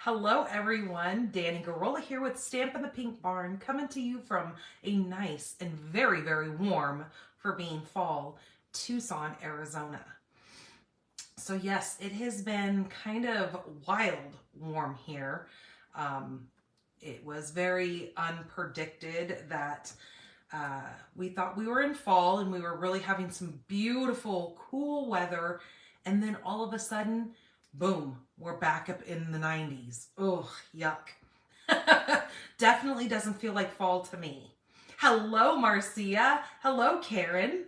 Hello everyone, Danny Garola here with Stampin' the Pink Barn, coming to you from a nice and very, very warm for being fall, Tucson, Arizona. So yes, it has been kind of wild warm here. It was very unpredicted that we thought we were in fall and we were really having some beautiful, cool weather. And then all of a sudden, boom, we're back up in the 90s. Ugh, yuck. Definitely doesn't feel like fall to me. Hello, Marcia. Hello, Karen.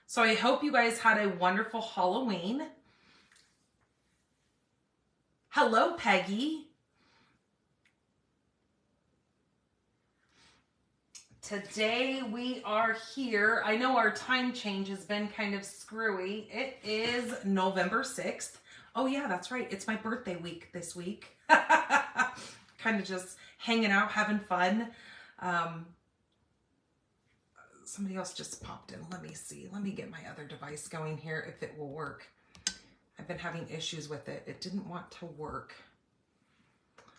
So I hope you guys had a wonderful Halloween. Hello, Peggy. Today we are here. I know our time change has been kind of screwy. It is November 6th. Oh yeah, that's right. It's my birthday week this week. Kind of just hanging out, having fun. Somebody else just popped in. Let me see. Let me get my other device going here if it will work. I've been having issues with it. It didn't want to work.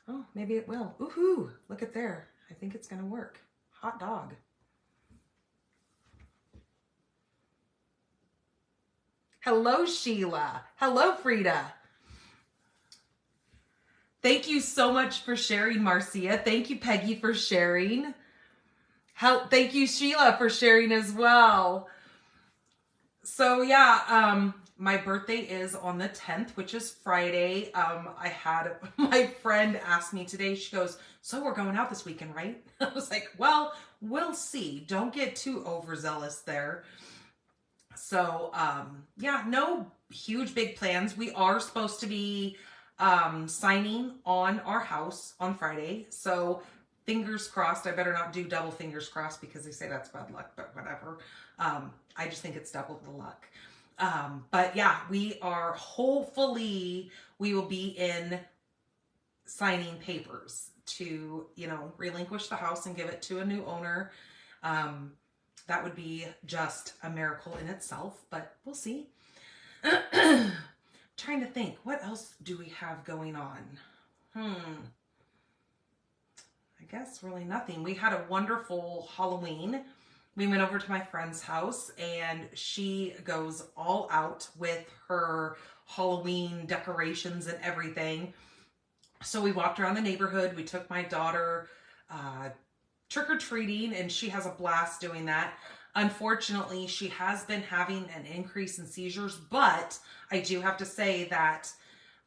Oh, maybe it will. Ooh, look at there. I think it's going to work. Hot dog. Hello, Sheila. Hello, Frida. Thank you so much for sharing, Marcia. Thank you, Peggy, for sharing. Thank you, Sheila, for sharing as well. So yeah, my birthday is on the 10th, which is Friday. I had my friend ask me today, she goes, so we're going out this weekend, right? I was like, well, we'll see. Don't get too overzealous there. So yeah, no huge big plans. We are supposed to be signing on our house on Friday. So fingers crossed. I better not do double fingers crossed because they say that's bad luck, but whatever. I just think it's double the luck. But yeah, we are hopefully we will be in signing papers to, relinquish the house and give it to a new owner. That would be just a miracle in itself, but we'll see. Trying to think, what else do we have going on? I guess really nothing. We had a wonderful Halloween. We went over to my friend's house and she goes all out with her Halloween decorations and everything. So we walked around the neighborhood. We took my daughter trick-or-treating and she has a blast doing that. Unfortunately, she has been having an increase in seizures, but I do have to say that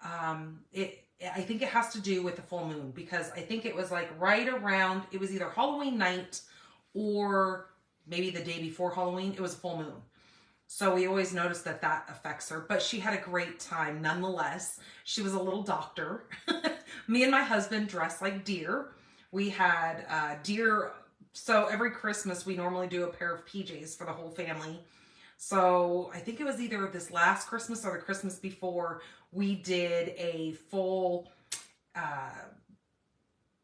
I think it has to do with the full moon because I think it was like right around, it was either Halloween night or maybe the day before Halloween. It was a full moon. So we always notice that that affects her, but she had a great time nonetheless. She was a little doctor. Me and my husband dressed like deer. We had deer. So every Christmas we normally do a pair of PJs for the whole family. So I think it was either this last Christmas or the Christmas before we did a full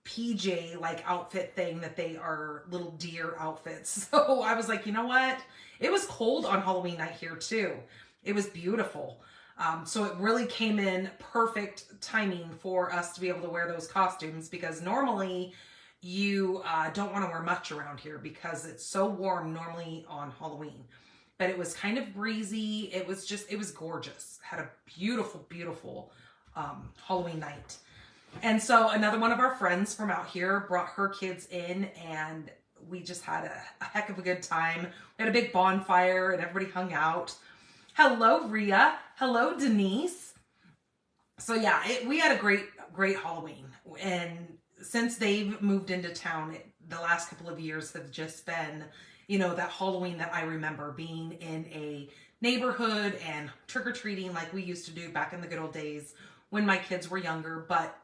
PJ like outfit thing that they are little deer outfits. So I was like, you know what? It was cold on Halloween night here too. It was beautiful. So it really came in perfect timing for us to be able to wear those costumes because normally you don't want to wear much around here because it's so warm normally on Halloween. But it was kind of breezy. It was gorgeous. Had a beautiful, beautiful Halloween night. And so another one of our friends from out here brought her kids in and we just had a heck of a good time. We had a big bonfire and everybody hung out. Hello, Rhea. Hello, Denise. So yeah, we had a great Halloween. And since they've moved into town, the last couple of years have just been, that Halloween that I remember being in a neighborhood and trick-or-treating like we used to do back in the good old days when my kids were younger. But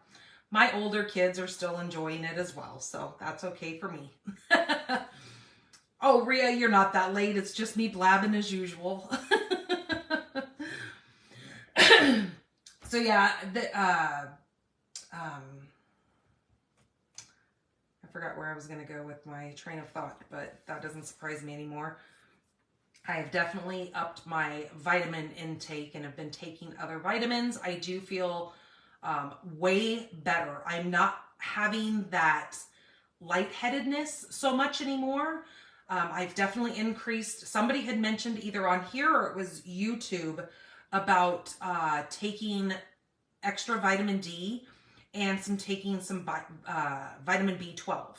my older kids are still enjoying it as well, so that's okay for me. Oh, Rhea, you're not that late. It's just me blabbing as usual. So yeah, I forgot where I was going to go with my train of thought, but that doesn't surprise me anymore. I have definitely upped my vitamin intake and have been taking other vitamins. I do feel way better. I'm not having that lightheadedness so much anymore. I've definitely increased. Somebody had mentioned either on here or it was YouTube about taking extra vitamin D and taking some vitamin B12.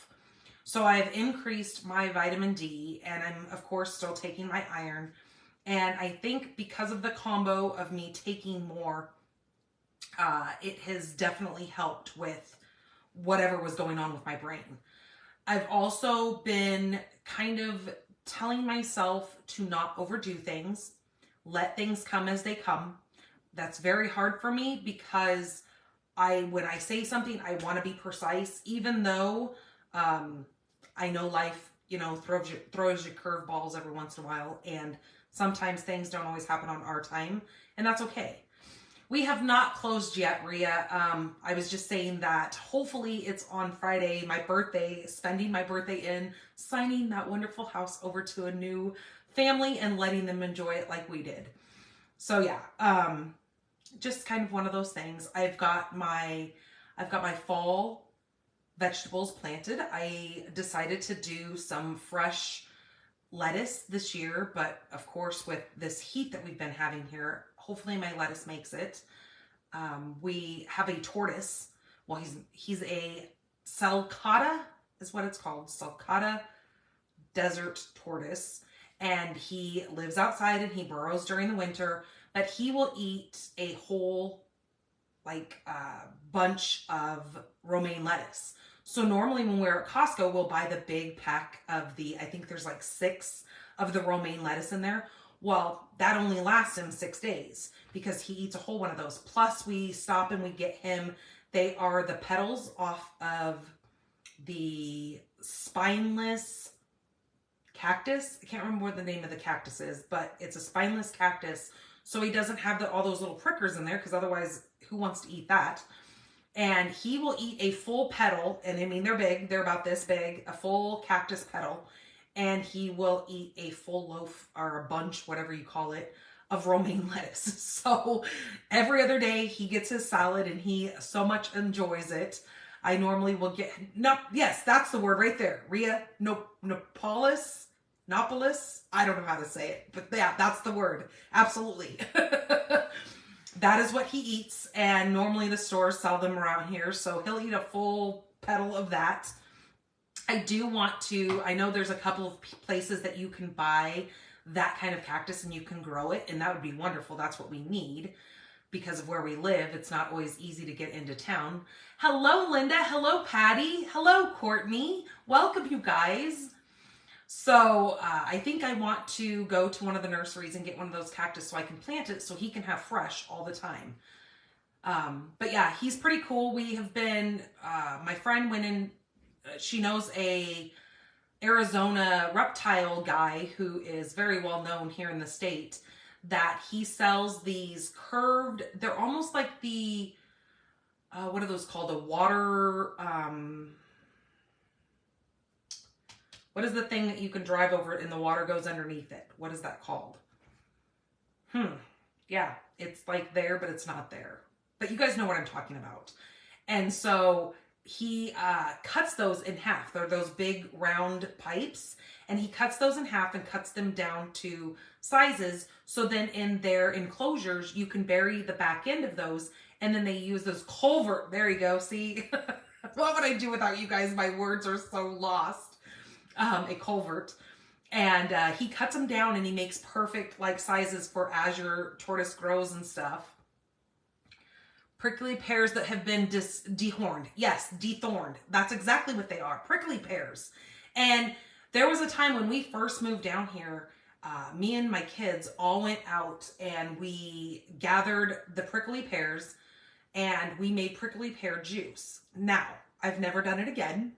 So I've increased my vitamin D and I'm of course still taking my iron. And I think because of the combo of me taking more, it has definitely helped with whatever was going on with my brain. I've also been kind of telling myself to not overdo things, let things come as they come. That's very hard for me because when I say something, I want to be precise, even though I know life, throws you curveballs every once in a while, and sometimes things don't always happen on our time, and that's okay. We have not closed yet, Rhea. I was just saying that hopefully it's on Friday, my birthday, spending my birthday in, signing that wonderful house over to a new family and letting them enjoy it like we did. So yeah, just kind of one of those things. I've got my fall vegetables planted. I decided to do some fresh lettuce this year, but of course with this heat that we've been having here, hopefully my lettuce makes it. We have a tortoise. Well, he's a sulcata is what it's called. Sulcata desert tortoise. And he lives outside and he burrows during the winter, but he will eat a whole bunch of romaine lettuce. So normally when we're at Costco, we'll buy the big pack of I think there's like 6 of the romaine lettuce in there. Well, that only lasts him 6 days because he eats a whole one of those. Plus we stop and we get him, they are the petals off of the spineless cactus. I can't remember what the name of the cactus is, but it's a spineless cactus. So he doesn't have all those little prickers in there because otherwise who wants to eat that? And he will eat a full petal, and I mean they're big, they're about this big, a full cactus petal, and he will eat a full loaf or a bunch, whatever you call it, of romaine lettuce. So every other day he gets his salad and he so much enjoys it. I normally will get, no, yes, that's the word right there. Rhea, Nopolis, I don't know how to say it, but yeah, that's the word. Absolutely. That is what he eats, and normally the stores sell them around here, so he'll eat a full petal of that. I do want to, I know there's a couple of places that you can buy that kind of cactus and you can grow it, and that would be wonderful. That's what we need because of where we live. It's not always easy to get into town. Hello, Linda. Hello, Patty. Hello, Courtney. Welcome, you guys. So I think I want to go to one of the nurseries and get one of those cactus so I can plant it so he can have fresh all the time. But yeah, he's pretty cool. We have been, my friend went in, she knows a Arizona reptile guy who is very well known here in the state, that he sells these curved, they're almost like the, what are those called? The water, what is the thing that you can drive over it and the water goes underneath it? What is that called? Yeah, it's like there, but it's not there. But you guys know what I'm talking about. And so he cuts those in half. They're those big round pipes. And he cuts those in half and cuts them down to sizes. So then in their enclosures, you can bury the back end of those. And then they use those culvert. There you go. See, what would I do without you guys? My words are so lost. A culvert, and he cuts them down and he makes perfect sizes for as your tortoise grows and stuff. Prickly pears that have been dethorned. Yes, dethorned. That's exactly what they are. Prickly pears. And there was a time when we first moved down here, me and my kids all went out and we gathered the prickly pears and we made prickly pear juice. Now, I've never done it again.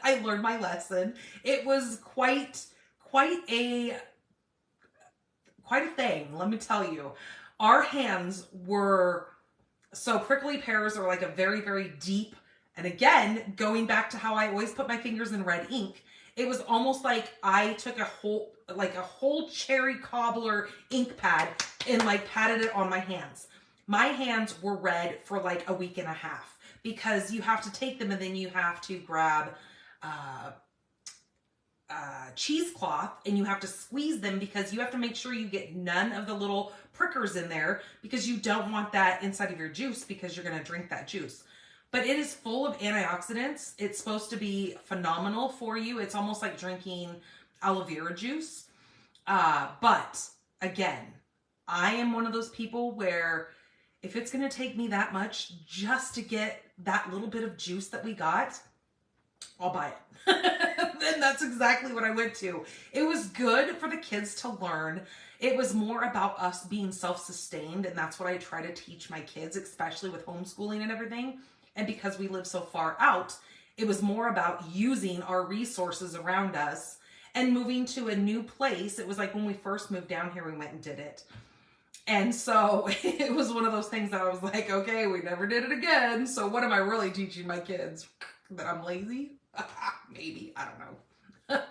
I learned my lesson. It was quite a thing, let me tell you. Our hands were, so prickly pears are like a very, very deep, and again, going back to how I always put my fingers in red ink, It was almost like I took like a whole cherry cobbler ink pad and like patted it on my hands. My hands were red for like a week and a half because you have to take them and then you have to grab cheesecloth and you have to squeeze them because you have to make sure you get none of the little prickers in there because you don't want that inside of your juice because you're going to drink that juice. But it is full of antioxidants. It's supposed to be phenomenal for you. It's almost like drinking aloe vera juice. But again, I am one of those people where if it's going to take me that much just to get that little bit of juice that we got, I'll buy it. Then that's exactly what I went to. It was good for the kids to learn. It was more about us being self-sustained, and that's what I try to teach my kids, especially with homeschooling and everything. And because we live so far out, it was more about using our resources around us and moving to a new place. It was like when we first moved down here, we went and did it. And so it was one of those things that I was like, okay, we never did it again. So what am I really teaching my kids? That I'm lazy? Maybe, I don't know.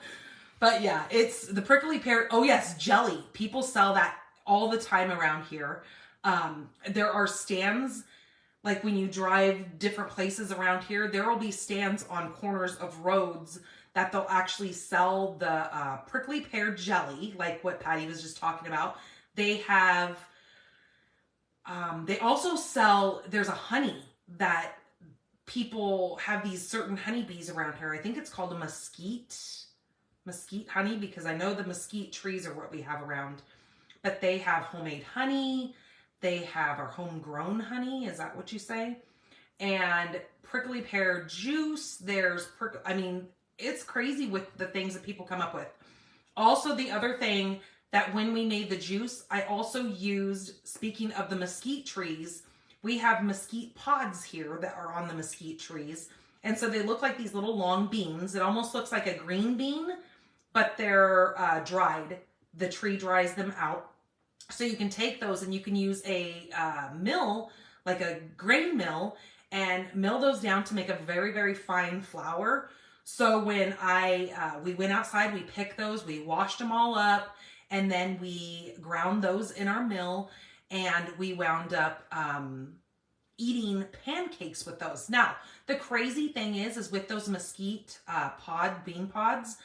But yeah, it's the prickly pear. Oh yes, jelly. People sell that all the time around here. There are stands, like when you drive different places around here, there will be stands on corners of roads that they'll actually sell the prickly pear jelly, like what Patty was just talking about. They have, they also sell, there's a honey that people have, these certain honeybees around here. I think it's called a mesquite honey, because I know the mesquite trees are what we have around. But they have homemade honey. They have our homegrown honey. Is that what you say? And prickly pear juice. There's, I mean, it's crazy with the things that people come up with. Also, the other thing that when we made the juice, I also used, speaking of the mesquite trees, we have mesquite pods here that are on the mesquite trees. And so they look like these little long beans. It almost looks like a green bean, but they're dried. The tree dries them out. So you can take those and you can use a mill, like a grain mill, and mill those down to make a very, very fine flour. So when we went outside, we picked those, we washed them all up, and then we ground those in our mill, and we wound up eating pancakes with those. Now, the crazy thing is with those mesquite bean pods,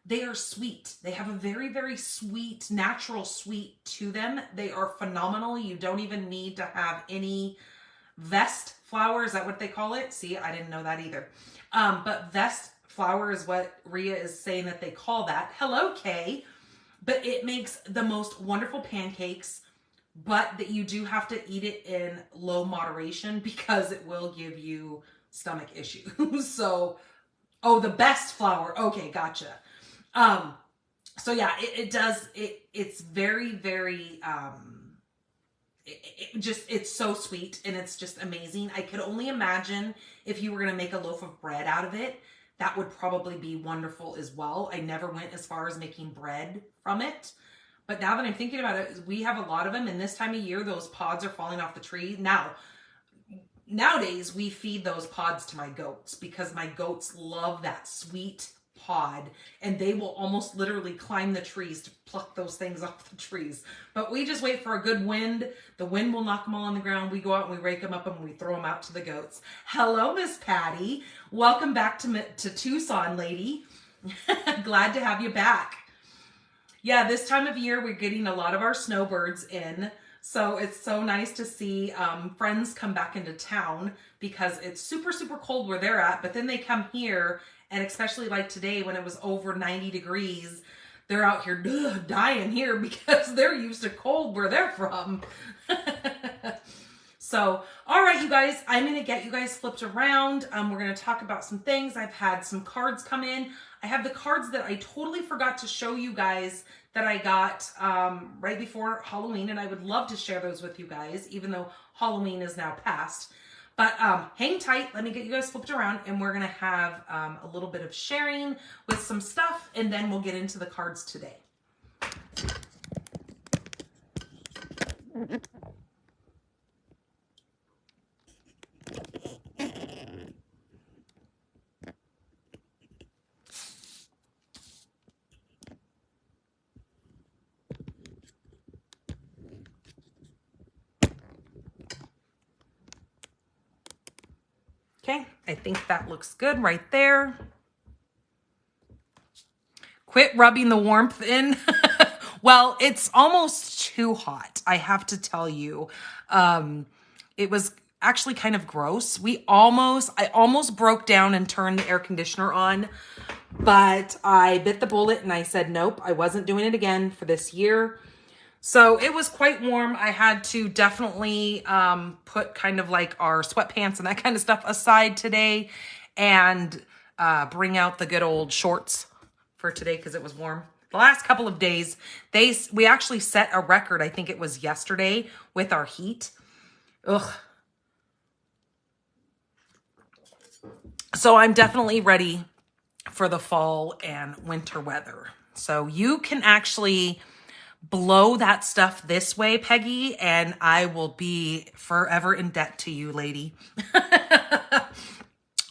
they are sweet. They have a very, very sweet, natural sweet to them. They are phenomenal. You don't even need to have any vest flour. Is that what they call it? See, I didn't know that either. But vest flour is what Rhea is saying that they call that. Hello, Kay. But it makes the most wonderful pancakes, but that you do have to eat it in low moderation because it will give you stomach issues. So, oh, the best flour. Okay, gotcha. So yeah, it's very, very, it's so sweet and it's just amazing. I could only imagine if you were going to make a loaf of bread out of it, that would probably be wonderful as well. I never went as far as making bread from it. But now that I'm thinking about it, we have a lot of them. And this time of year, those pods are falling off the tree. Now, nowadays, we feed those pods to my goats because my goats love that sweet pod. And they will almost literally climb the trees to pluck those things off the trees. But we just wait for a good wind. The wind will knock them all on the ground. We go out and we rake them up and we throw them out to the goats. Hello, Miss Patty. Welcome back to Tucson, lady. Glad to have you back. Yeah, this time of year, we're getting a lot of our snowbirds in. So it's so nice to see friends come back into town because it's super, super cold where they're at. But then they come here, and especially like today when it was over 90 degrees, they're out here dying here because they're used to cold where they're from. So, all right, you guys, I'm going to get you guys flipped around. We're going to talk about some things. I've had some cards come in. I have the cards that I totally forgot to show you guys that I got right before Halloween, and I would love to share those with you guys, even though Halloween is now past. But hang tight. Let me get you guys flipped around, and we're going to have a little bit of sharing with some stuff, and then we'll get into the cards today. Okay, I think that looks good right there. Quit rubbing the warmth in. Well, it's almost too hot, I have to tell you. It was actually kind of gross. I almost broke down and turned the air conditioner on, but I bit the bullet and I said, nope, I wasn't doing it again for this year. So it was quite warm. I had to definitely put kind of like our sweatpants and that kind of stuff aside today and bring out the good old shorts for today because it was warm. The last couple of days, we actually set a record. I think it was yesterday with our heat. Ugh. So I'm definitely ready for the fall and winter weather. So you can actually blow that stuff this way, Peggy, and I will be forever in debt to you, lady.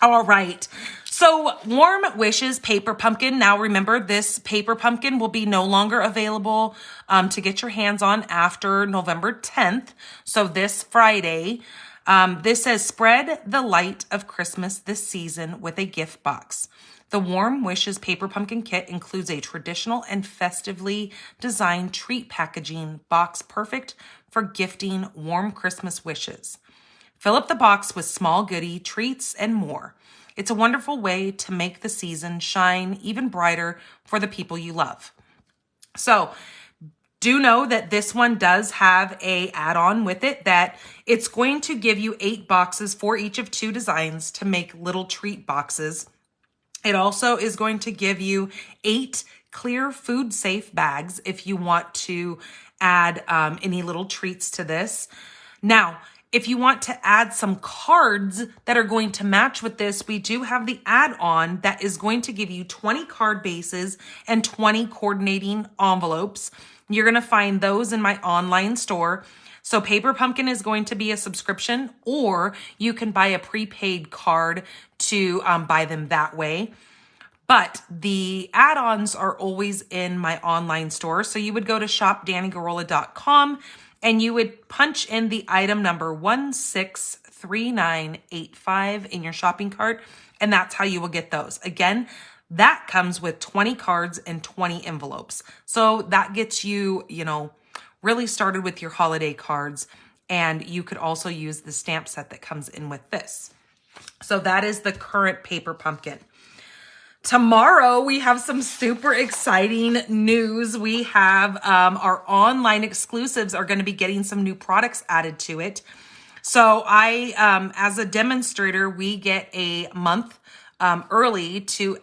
All right. So Warm Wishes Paper Pumpkin. Now remember, this paper pumpkin will be no longer available to get your hands on after November 10th. So this Friday. This says, spread the light of Christmas this season with a gift box. The Warm Wishes Paper Pumpkin Kit includes a traditional and festively designed treat packaging box perfect for gifting warm Christmas wishes. Fill up the box with small goodie, treats, and more. It's a wonderful way to make the season shine even brighter for the people you love. So, do know that this one does have a add-on with it that it's going to give you 8 boxes for each of 2 designs to make little treat boxes. It also is going to give you 8 clear food safe bags if you want to add any little treats to this. Now, if you want to add some cards that are going to match with this, we do have the add-on that is going to give you 20 card bases and 20 coordinating envelopes. You're going to find those in my online store. So Paper Pumpkin is going to be a subscription, or you can buy a prepaid card to buy them that way. But the add-ons are always in my online store. So you would go to shopdannygarola.com and you would punch in the item number 163985 in your shopping cart, and that's how you will get those. Again, that comes with 20 cards and 20 envelopes. So that gets you, really started with your holiday cards, and you could also use the stamp set that comes in with this. So that is the current Paper Pumpkin. Tomorrow, we have some super exciting news. We have our online exclusives are going to be getting some new products added to it. So as a demonstrator, we get a month early to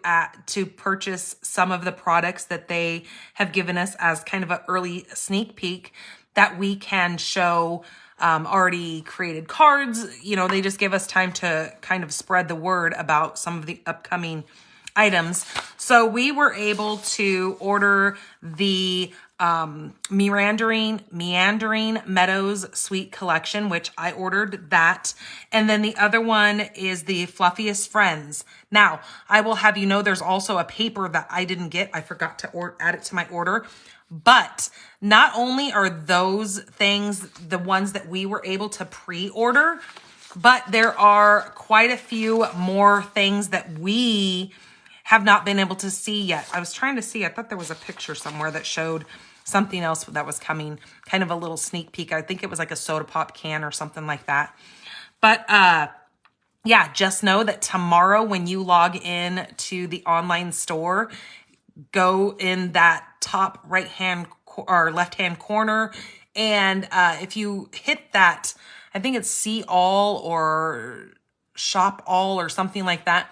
purchase some of the products that they have given us as kind of an early sneak peek that we can show already created cards. They just give us time to kind of spread the word about some of the upcoming items. So we were able to order the Meandering Meadows Sweet Collection, which I ordered that. And then the other one is the Fluffiest Friends. Now, I will have you know there's also a paper that I didn't get. I forgot to add it to my order. But not only are those things the ones that we were able to pre-order, but there are quite a few more things that we have not been able to see yet. I was trying to see, I thought there was a picture somewhere that showed something else that was coming, kind of a little sneak peek. I think it was like a soda pop can or something like that. But yeah, just know that tomorrow when you log in to the online store, go in that top right-hand or left-hand corner. And if you hit that, I think it's see all or shop all or something like that,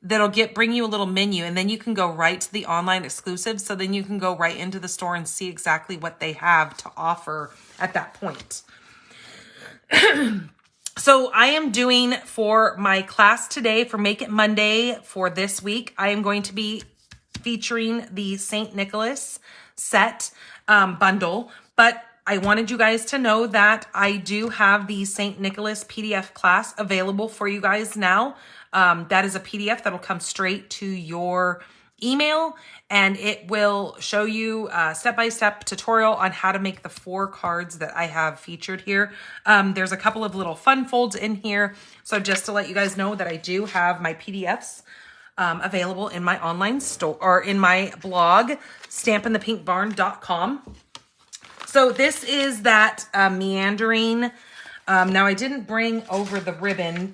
that'll bring you a little menu, and then you can go right to the online exclusives. So then you can go right into the store and see exactly what they have to offer at that point. So I am doing for my class today for Make It Monday for this week, I am going to be featuring the St. Nicholas set bundle, but I wanted you guys to know that I do have the St. Nicholas PDF class available for you guys now. That is a PDF that'll come straight to your email, and it will show you a step-by-step tutorial on how to make the 4 cards that I have featured here. There's a couple of little fun folds in here. So just to let you guys know that I do have my PDFs available in my online store or in my blog, stampinthepinkbarn.com. So this is that meandering. Now I didn't bring over the ribbon.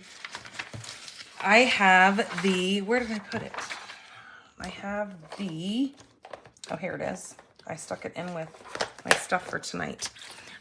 I have the, where did I put it? I have the, oh, here it is. I stuck it in with my stuff for tonight.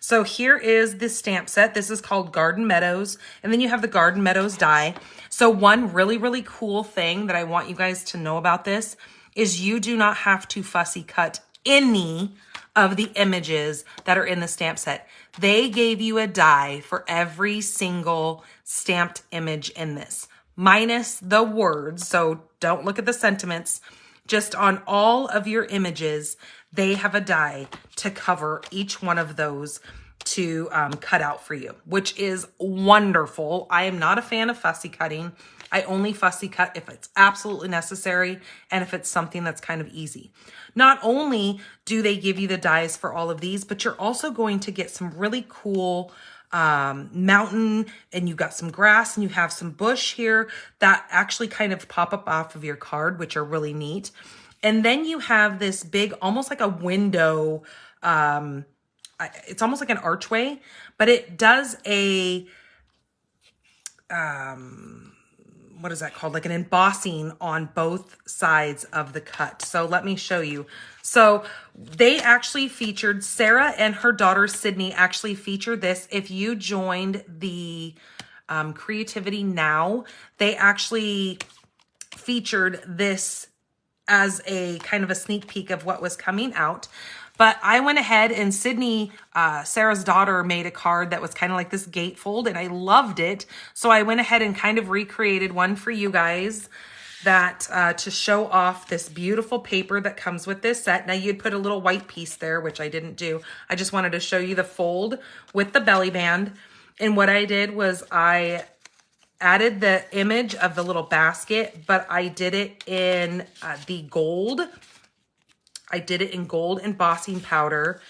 So here is the stamp set. This is called Garden Meadows. And then you have the Garden Meadows die. So one really, really cool thing that I want you guys to know about this is you do not have to fussy cut any of the images that are in the stamp set. They gave you a die for every single stamped image in this, minus the words. So don't look at the sentiments. Just on all of your images, they have a die to cover each one of those to cut out for you, which is wonderful. I am not a fan of fussy cutting. I only fussy cut if it's absolutely necessary and if it's something that's kind of easy. Not only do they give you the dies for all of these, but you're also going to get some really cool mountain, and you got some grass, and you have some bush here that actually kind of pop up off of your card, which are really neat. And then you have this big, almost like a window, it's almost like an archway, but it does a, what is that called? Like an embossing on both sides of the cut. So let me show you. So they actually featured, Sarah and her daughter Sydney actually featured this. If you joined the Creativity Now, they actually featured this as a kind of a sneak peek of what was coming out. But I went ahead and Sydney, Sarah's daughter, made a card that was kind of like this gatefold, and I loved it. So I went ahead and kind of recreated one for you guys that to show off this beautiful paper that comes with this set. Now you'd put a little white piece there, which I didn't do. I just wanted to show you the fold with the belly band. And what I did was I added the image of the little basket, but I did it in the gold. I did it in gold embossing powder.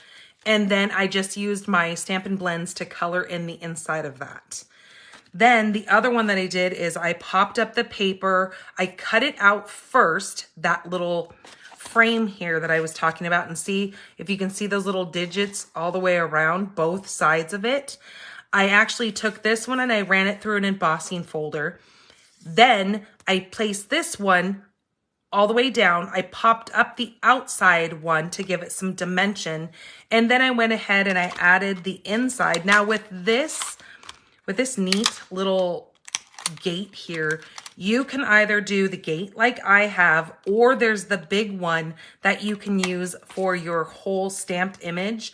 And then I just used my Stampin' Blends to color in the inside of that. Then the other one that I did is I popped up the paper. I cut it out first, that little frame here that I was talking about, and see if you can see those little digits all the way around both sides of it. I actually took this one and I ran it through an embossing folder. Then I placed this one all the way down. I popped up the outside one to give it some dimension. And then I went ahead and I added the inside. Now with this neat little gate here, you can either do the gate like I have, or there's the big one that you can use for your whole stamped image.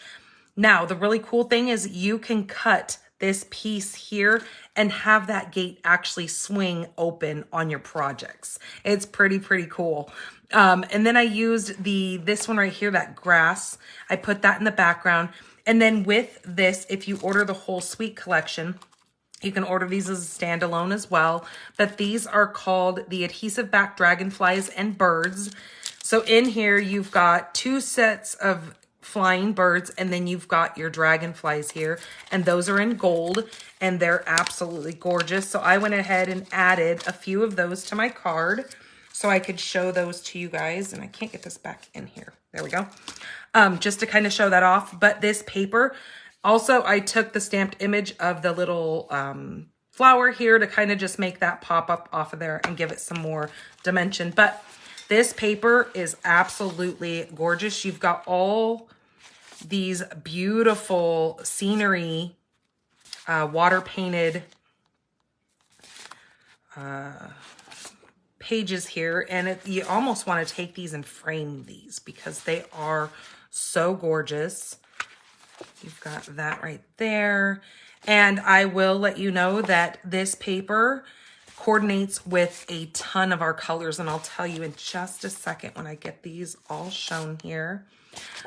Now, the really cool thing is you can cut this piece here and have that gate actually swing open on your projects. It's pretty cool. And then I used this one right here, that grass. I put that in the background. And then with this, if you order the whole suite collection, you can order these as a standalone as well. But these are called the Adhesive Back Dragonflies and Birds. So in here, you've got 2 sets of flying birds, and then you've got your dragonflies here, and those are in gold, and they're absolutely gorgeous. So I went ahead and added a few of those to my card so I could show those to you guys. And I can't get this back in here. There we go. Just to kind of show that off. But this paper, also I took the stamped image of the little flower here to kind of just make that pop up off of there and give it some more dimension. But this paper is absolutely gorgeous. You've got all these beautiful scenery, water painted pages here. And you almost want to take these and frame these because they are so gorgeous. You've got that right there. And I will let you know that this paper coordinates with a ton of our colors, and I'll tell you in just a second when I get these all shown here.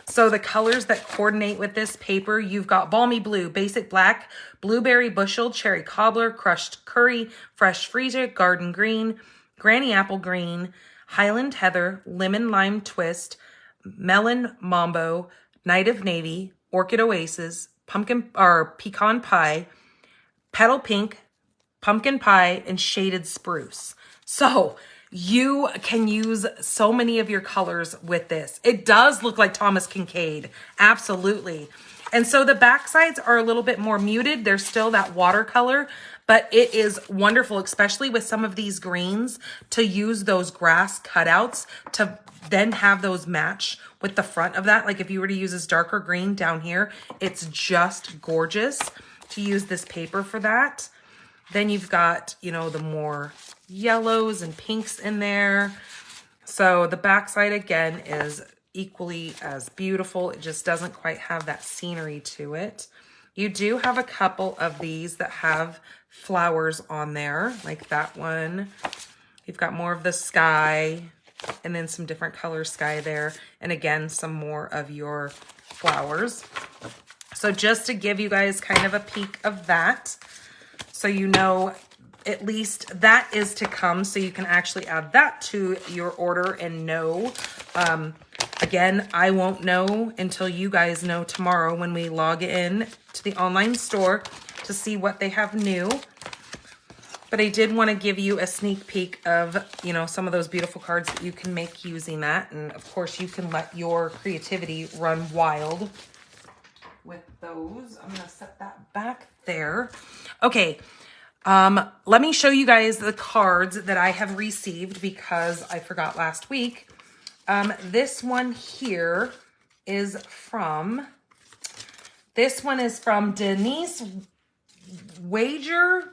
So the colors that coordinate with this paper, you've got Balmy Blue, Basic Black, Blueberry Bushel, Cherry Cobbler, Crushed Curry, Fresh Freezer, Garden Green, Granny Apple Green, Highland Heather, Lemon Lime Twist, Melon Mambo, Night of Navy, Orchid Oasis, Pumpkin or Pecan Pie, Petal Pink, Pumpkin Pie, and Shaded Spruce. So you can use so many of your colors with this. It does look like Thomas Kincaid. Absolutely. And so the back sides are a little bit more muted. There's still that watercolor, but it is wonderful, especially with some of these greens, to use those grass cutouts to then have those match with the front of that. Like if you were to use this darker green down here, it's just gorgeous to use this paper for that. Then you've got, you know, the more yellows and pinks in there. So the backside again is equally as beautiful. It just doesn't quite have that scenery to it. You do have a couple of these that have flowers on there, like that one. You've got more of the sky and then some different color sky there. And again, some more of your flowers. So just to give you guys kind of a peek of that, so you know at least that is to come, so you can actually add that to your order and know. Again, I won't know until you guys know tomorrow when we log in to the online store to see what they have new. But I did want to give you a sneak peek of, you know, some of those beautiful cards that you can make using that. And of course, you can let your creativity run wild with those. I'm going to set that back there. Okay. Let me show you guys the cards that I have received because I forgot last week. This one here is from Denise Wager.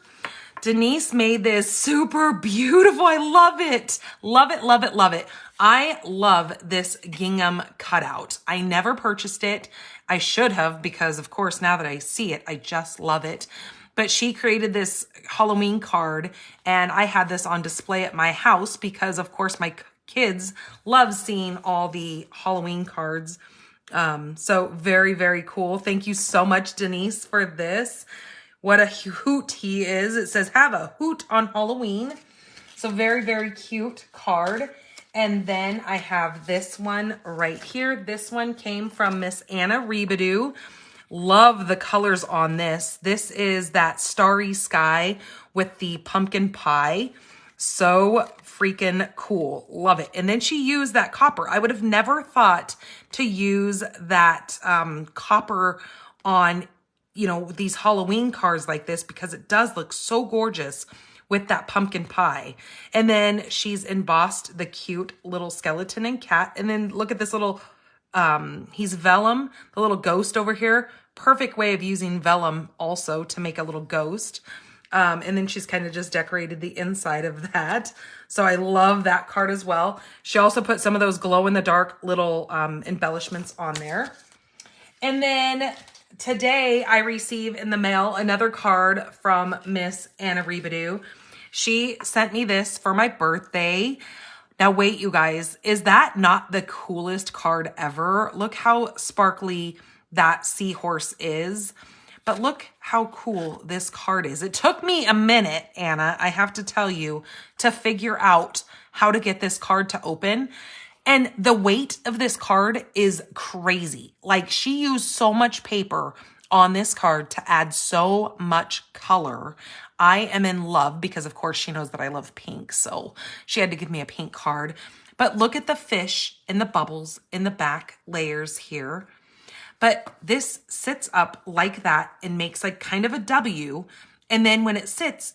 Denise made this super beautiful. I love it. Love it, love it, love it. I love this gingham cutout. I never purchased it. I should have because, of course, now that I see it, I just love it. But she created this Halloween card, and I had this on display at my house because, of course, my kids love seeing all the Halloween cards. So very, very cool. Thank you so much, Denise, for this. What a hoot he is. It says, have a hoot on Halloween. So very, very cute card. And then I have this one right here. This one came from Miss Anna Rebadoo. Love the colors on this. This is that starry sky with the pumpkin pie. So freaking cool. Love it. And then she used that copper. I would have never thought to use that copper on, you know, these Halloween cards like this because it does look so gorgeous with that pumpkin pie. And then she's embossed the cute little skeleton and cat. And then look at this little, he's vellum, the little ghost over here. Perfect way of using vellum also to make a little ghost. And then she's kind of just decorated the inside of that. So I love that card as well. She also put some of those glow-in-the-dark little embellishments on there. And then today I receive in the mail another card from Miss Anna Rebadoo. She sent me this for my birthday. Now wait, you guys, is that not the coolest card ever? Look how sparkly that seahorse is. But look how cool this card is. It took me a minute, Anna, I have to tell you, to figure out how to get this card to open. And the weight of this card is crazy. Like, she used so much paper on this card to add so much color. I am in love because, of course, she knows that I love pink. So she had to give me a pink card. But look at the fish and the bubbles in the back layers here. But this sits up like that and makes like kind of a W. And then when it sits,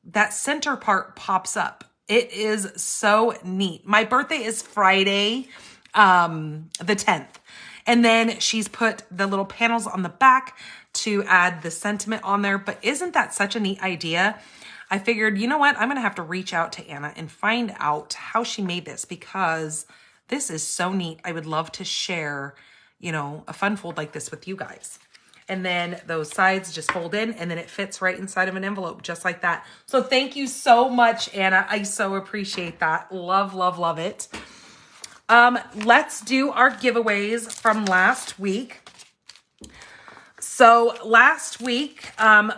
that center part pops up. It is so neat. My birthday is Friday, the 10th. And then she's put the little panels on the back to add the sentiment on there. But isn't that such a neat idea? I figured, you know what? I'm going to have to reach out to Anna and find out how she made this because this is so neat. I would love to share, you know, a fun fold like this with you guys. And then those sides just fold in and then it fits right inside of an envelope just like that. So thank you so much, Anna. I so appreciate that. Love, love, love it. Let's do our giveaways from last week. So last week,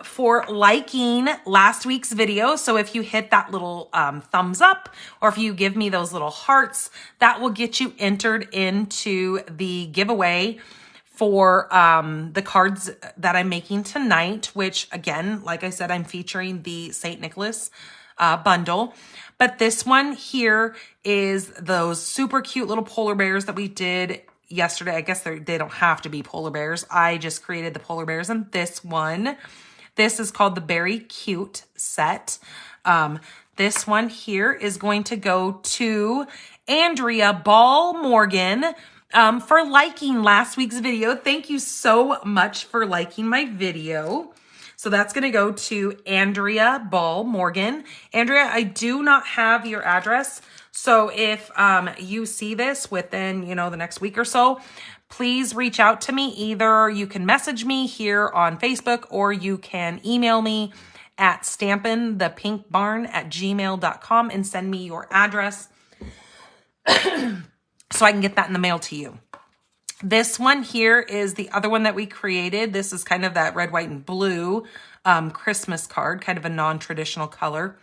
for liking last week's video, so if you hit that little thumbs up, or if you give me those little hearts, that will get you entered into the giveaway for the cards that I'm making tonight, which again, like I said, I'm featuring the St. Nicholas bundle. But this one here is those super cute little polar bears that we did yesterday. I guess they don't have to be polar bears. I just created the polar bears in this one. This is called the Berry Cute set. This one here is going to go to Andrea Ball Morgan for liking last week's video. Thank you so much for liking my video. So that's going to go to Andrea Ball Morgan. Andrea, I do not have your address. So if you see this within, the next week or so, please reach out to me. Either you can message me here on Facebook or you can email me at stampinthepinkbarn@gmail.com and send me your address so I can get that in the mail to you. This one here is the other one that we created. This is kind of that red, white, and blue Christmas card, kind of a non-traditional color.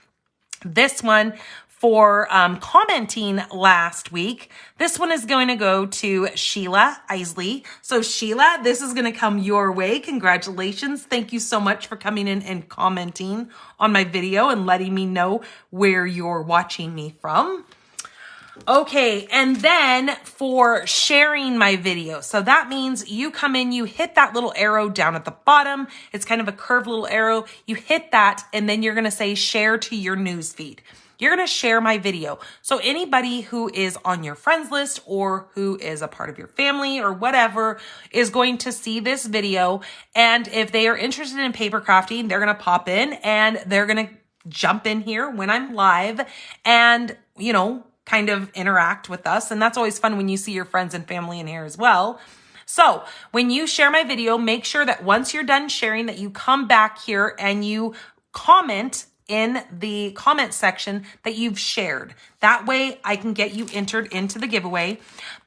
This one for commenting last week. This one is going to go to Sheila Isley. So Sheila, this is going to come your way. Congratulations. Thank you so much for coming in and commenting on my video and letting me know where you're watching me from. Okay, and then for sharing my video. So that means you come in, you hit that little arrow down at the bottom. It's kind of a curved little arrow. You hit that, and then you're going to say share to your news feed. You're going to share my video. So anybody who is on your friends list or who is a part of your family or whatever is going to see this video. And if they are interested in paper crafting, they're going to pop in and they're going to jump in here when I'm live and, kind of interact with us. And that's always fun when you see your friends and family in here as well. So when you share my video, make sure that once you're done sharing that you come back here and you comment in the comment section that you've shared. That way I can get you entered into the giveaway.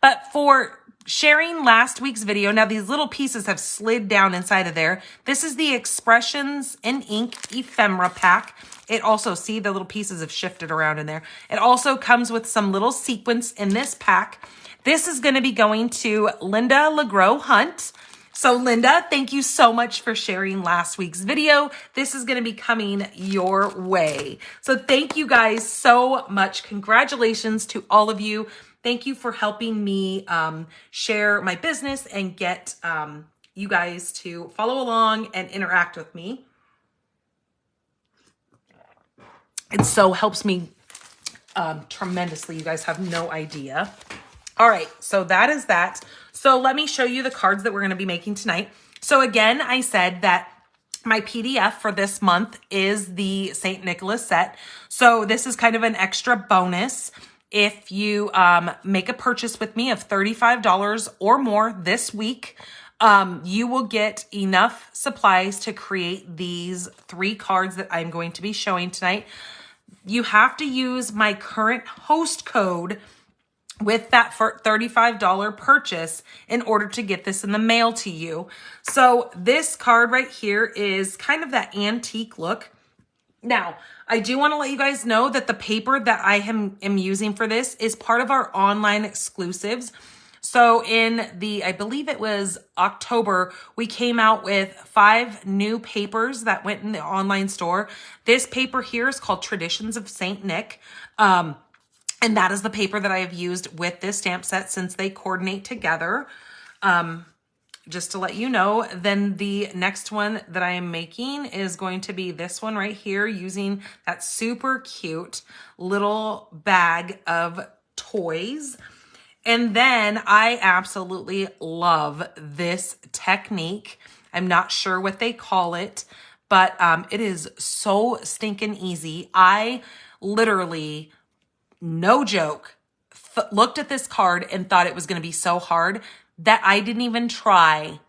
But for sharing last week's video, now these little pieces have slid down inside of there. This is the Expressions in Ink Ephemera pack. It also, see, the little pieces have shifted around in there. It also comes with some little sequins in this pack. This is going to be going to Linda LeGros Hunt. So Linda, thank you so much for sharing last week's video. This is going to be coming your way. So thank you guys so much. Congratulations to all of you. Thank you for helping me share my business and get you guys to follow along and interact with me. It so helps me tremendously. You guys have no idea. All right, so that is that. So let me show you the cards that we're going to be making tonight. So again, I said that my PDF for this month is the St. Nicholas set. So this is kind of an extra bonus. If you make a purchase with me of $35 or more this week, you will get enough supplies to create these 3 cards that I'm going to be showing tonight. You have to use my current host code with that $35 purchase in order to get this in the mail to you. So this card right here is kind of that antique look. Now, I do want to let you guys know that the paper that I am using for this is part of our online exclusives. So in I believe it was October, we came out with 5 new papers that went in the online store. This paper here is called Traditions of St. Nick. And that is the paper that I have used with this stamp set since they coordinate together. Just to let you know, then the next one that I am making is going to be this one right here using that super cute little bag of toys. And then I absolutely love this technique. I'm not sure what they call it, but it is so stinking easy. I literally, no joke, looked at this card and thought it was going to be so hard that I didn't even try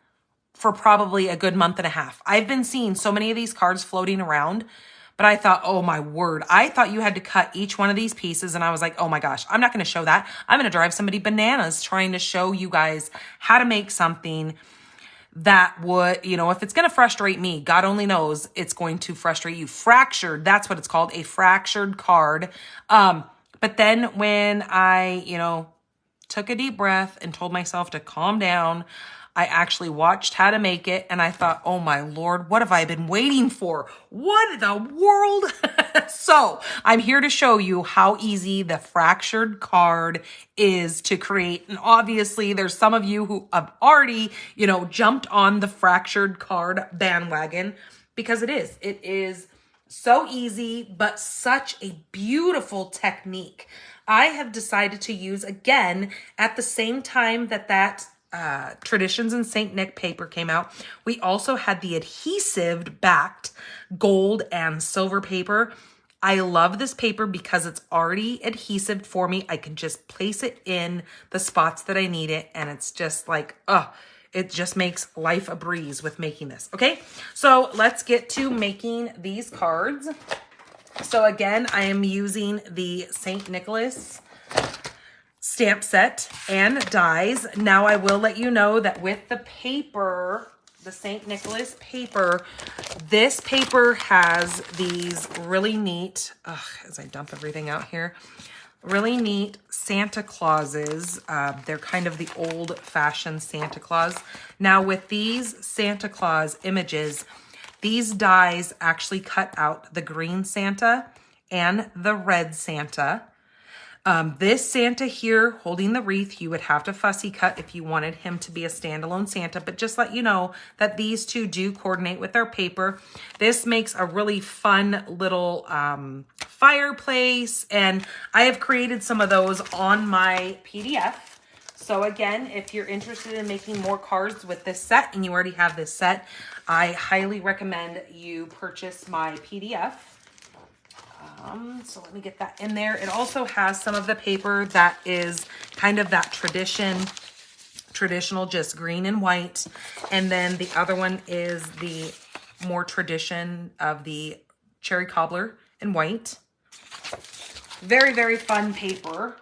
for probably a good month and a half. I've been seeing so many of these cards floating around, but I thought, oh my word, I thought you had to cut each one of these pieces. And I was like, oh my gosh, I'm not going to show that. I'm going to drive somebody bananas trying to show you guys how to make something that would, you know, if it's going to frustrate me, God only knows it's going to frustrate you. Fractured, that's what it's called, a fractured card. But then when I, you know, took a deep breath and told myself to calm down, I actually watched how to make it, and I thought, oh my Lord, what have I been waiting for? What in the world? So I'm here to show you how easy the fractured card is to create. And obviously there's some of you who have already, you know, jumped on the fractured card bandwagon, because it is so easy, but such a beautiful technique. I have decided to use, again, at the same time that Traditions in St. Nick paper came out, we also had the adhesive backed gold and silver paper. I love this paper because it's already adhesive for me. I can just place it in the spots that I need it, and it's just like, it just makes life a breeze with making this. Okay, so let's get to making these cards. So again, I am using the St. Nicholas stamp set and dies. Now I will let you know that with the paper, the St. Nicholas paper, this paper has these really neat, as I dump everything out here, really neat Santa Clauses. They're kind of the old-fashioned Santa Claus. Now with these Santa Claus images, these dies actually cut out the green Santa and the red Santa. This Santa here holding the wreath, you would have to fussy cut if you wanted him to be a standalone Santa, but just let you know that these two do coordinate with our paper. This makes a really fun little fireplace, and I have created some of those on my PDF. So again, if you're interested in making more cards with this set and you already have this set, I highly recommend you purchase my PDF. So let me get that in there. It also has some of the paper that is kind of that traditional, just green and white. And then the other one is the more tradition of the cherry cobbler in white. Very, very fun paper.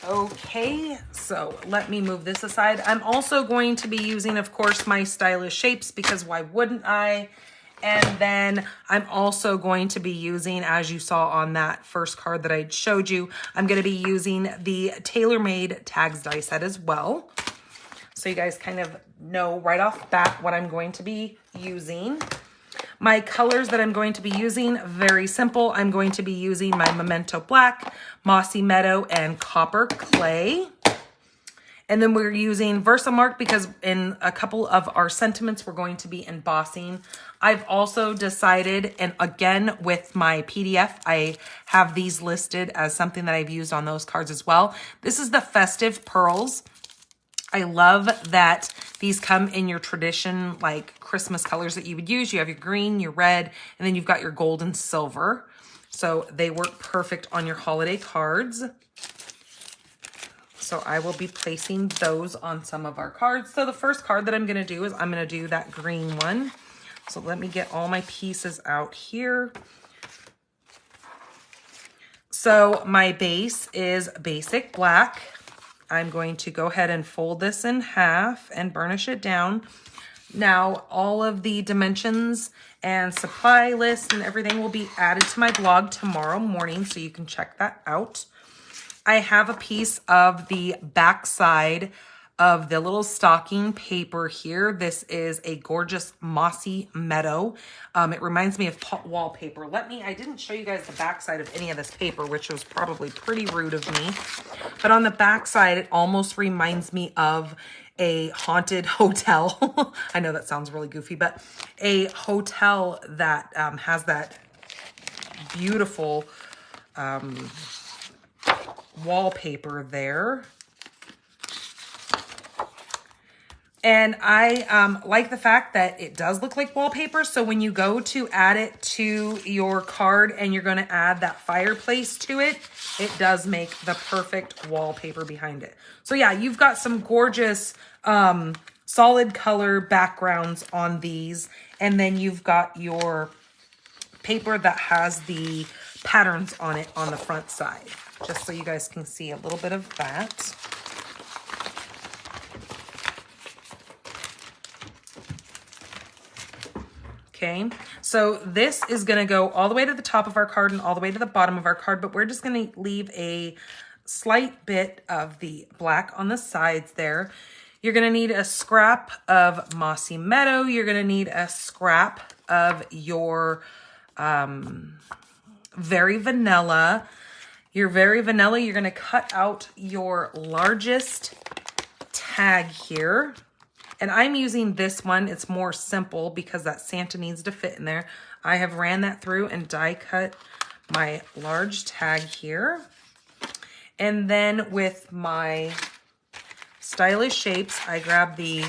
Okay, so let me move this aside. I'm also going to be using, of course, my stylish shapes, because why wouldn't I? And then I'm also going to be using, as you saw on that first card that I showed you, I'm going to be using the TaylorMade tags die set as well. So you guys kind of know right off the bat what I'm going to be using. My colors that I'm going to be using, very simple. I'm going to be using my Memento Black, Mossy Meadow, and Copper Clay. And then we're using Versamark because in a couple of our sentiments, we're going to be embossing. I've also decided, and again, with my PDF, I have these listed as something that I've used on those cards as well. This is the Festive Pearls. I love that these come in your tradition, like Christmas colors that you would use. You have your green, your red, and then you've got your gold and silver. So they work perfect on your holiday cards. So I will be placing those on some of our cards. So the first card that I'm going to do is I'm going to do that green one. So let me get all my pieces out here. So my base is basic black. I'm going to go ahead and fold this in half and burnish it down. Now, all of the dimensions and supply list and everything will be added to my blog tomorrow morning, so you can check that out. I have a piece of the backside of the little stocking paper here. This is a gorgeous mossy meadow. It reminds me of wallpaper. I didn't show you guys the backside of any of this paper, which was probably pretty rude of me. But on the backside, it almost reminds me of a haunted hotel. I know that sounds really goofy, but a hotel that has that beautiful wallpaper there. And I like the fact that it does look like wallpaper. So when you go to add it to your card and you're going to add that fireplace to it, it does make the perfect wallpaper behind it. So yeah, you've got some gorgeous solid color backgrounds on these. And then you've got your paper that has the patterns on it on the front side, just so you guys can see a little bit of that. Okay, so this is going to go all the way to the top of our card and all the way to the bottom of our card, but we're just going to leave a slight bit of the black on the sides there. You're going to need a scrap of Mossy Meadow. You're going to need a scrap of your Very Vanilla. Your Very Vanilla, you're going to cut out your largest tag here. And I'm using this one. It's more simple because that Santa needs to fit in there. I have ran that through and die cut my large tag here. And then with my Stylish Shapes, I grab the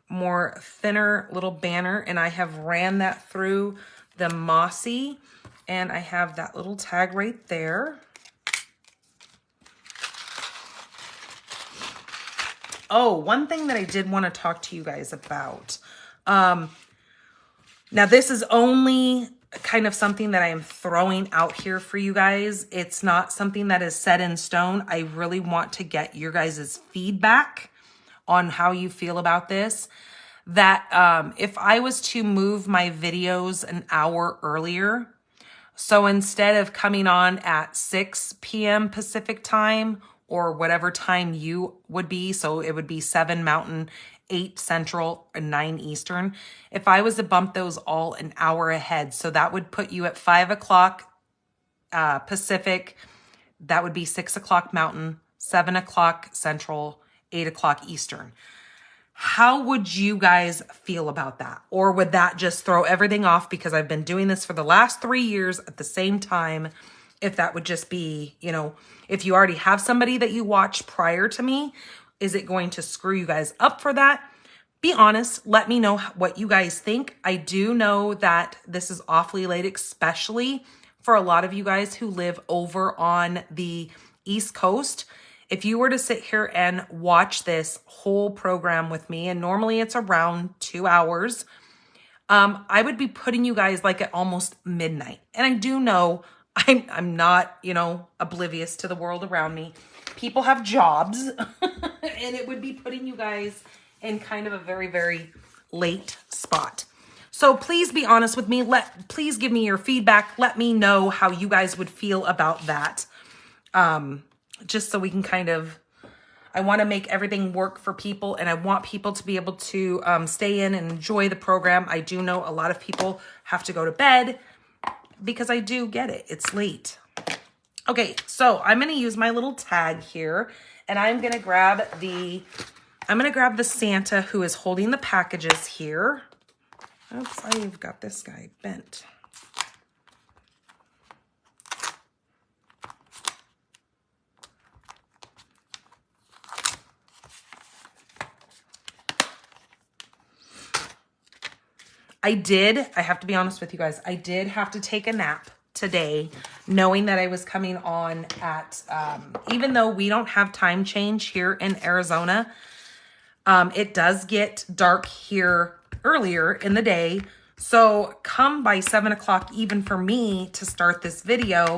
more thinner little banner and I have ran that through the Mossy, and I have that little tag right there. Oh, one thing that I did want to talk to you guys about. Now this is only kind of something that I am throwing out here for you guys. It's not something that is set in stone. I really want to get your guys' feedback on how you feel about this. That if I was to move my videos an hour earlier, so instead of coming on at 6 p.m. Pacific time, or whatever time you would be, so it would be 7 Mountain, 8 Central, and 9 Eastern. If I was to bump those all an hour ahead, so that would put you at 5 o'clock Pacific, that would be 6 o'clock Mountain, 7 o'clock Central, 8 o'clock Eastern. How would you guys feel about that? Or would that just throw everything off because I've been doing this for the last 3 years at the same time? If that would just be, you know, if you already have somebody that you watch prior to me, is it going to screw you guys up for that? Be honest. Let me know what you guys think. I do know that this is awfully late, especially for a lot of you guys who live over on the East Coast. If you were to sit here and watch this whole program with me, and normally it's around 2 hours, I would be putting you guys like at almost midnight. And I do know I'm not, you know, oblivious to the world around me. People have jobs and it would be putting you guys in kind of a very, very late spot. So please be honest with me. Please give me your feedback. Let me know how you guys would feel about that. Just so we can kind of, I want to make everything work for people, and I want people to be able to stay in and enjoy the program. I do know a lot of people have to go to bed, because I do get it. It's late. Okay, so I'm going to use my little tag here, and I'm going to grab the Santa who is holding the packages here. Oops, I've got this guy bent. I have to be honest with you guys, I did have to take a nap today, knowing that I was coming on at, even though we don't have time change here in Arizona, it does get dark here earlier in the day. So come by 7 o'clock, even for me to start this video,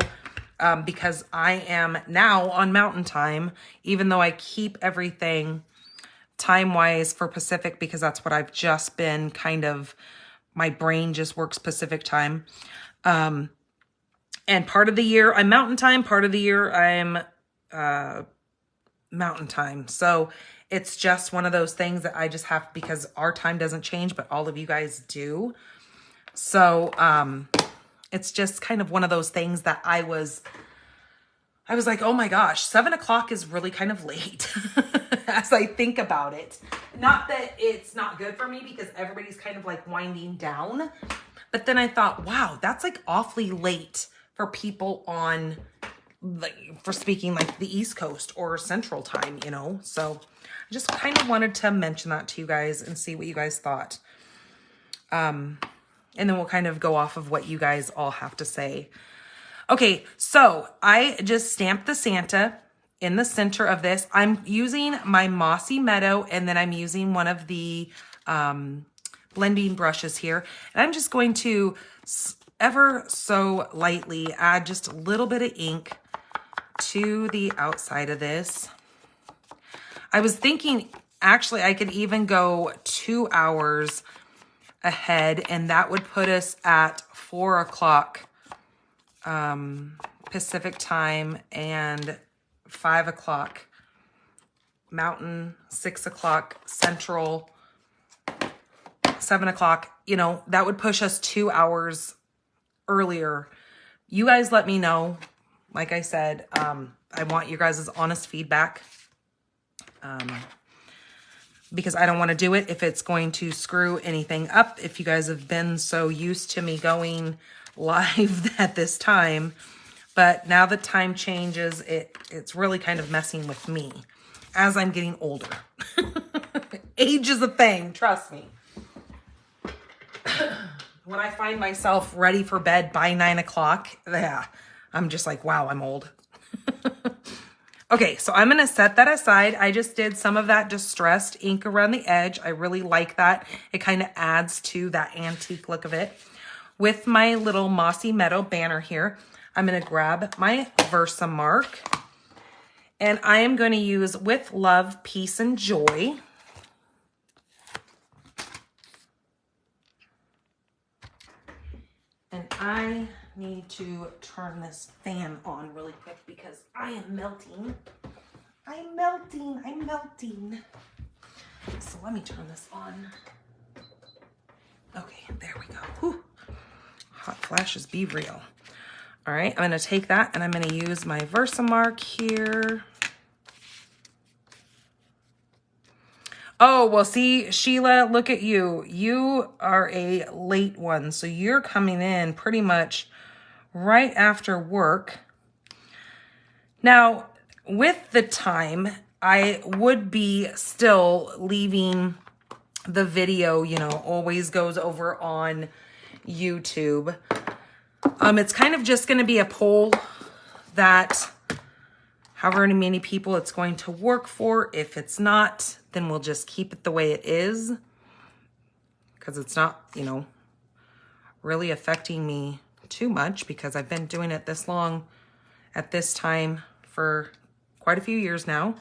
because I am now on Mountain Time, even though I keep everything time-wise for Pacific, because that's what I've just been kind of, my brain just works Pacific time. And part of the year I'm Mountain Time, part of the year I'm Mountain Time. So it's just one of those things that I just have, because our time doesn't change, but all of you guys do. So it's just kind of one of those things that I was like, oh my gosh, 7 o'clock is really kind of late as I think about it. Not that it's not good for me, because everybody's kind of like winding down. But then I thought, wow, that's like awfully late for people on, like, for speaking like the East Coast or Central Time, you know? So I just kind of wanted to mention that to you guys and see what you guys thought. And then we'll kind of go off of what you guys all have to say. Okay, so I just stamped the Santa in the center of this. I'm using my Mossy Meadow, and then I'm using one of the blending brushes here. And I'm just going to ever so lightly add just a little bit of ink to the outside of this. I was thinking, actually, I could even go 2 hours ahead, and that would put us at 4 o'clock Pacific time and 5 o'clock Mountain, 6 o'clock Central, 7 o'clock. You know, that would push us 2 hours earlier. You guys let me know. Like I said, I want you guys' honest feedback. Because I don't want to do it if it's going to screw anything up. If you guys have been so used to me going live at this time, but now the time changes, it's really kind of messing with me as I'm getting older. Age is a thing, trust me. When I find myself ready for bed by 9 o'clock, yeah, I'm just like, wow, I'm old. Okay, so I'm going to set that aside. I just did some of that distressed ink around the edge. I really like that. It kind of adds to that antique look of it. With my little Mossy Meadow banner here, I'm going to grab my Versamark. And I am going to use With Love, Peace, and Joy. And I need to turn this fan on really quick because I am melting. I'm melting. So let me turn this on. Okay, there we go. Whew. Hot flashes, be real. All right, I'm gonna take that and I'm gonna use my Versamark here. Oh, well, see, Sheila, look at you. You are a late one, so you're coming in pretty much right after work. Now, with the time, I would be still leaving the video, you know, always goes over on YouTube. It's kind of just going to be a poll that however many people it's going to work for. If it's not, then we'll just keep it the way it is because it's not, you know, really affecting me too much because I've been doing it this long at this time for quite a few years now.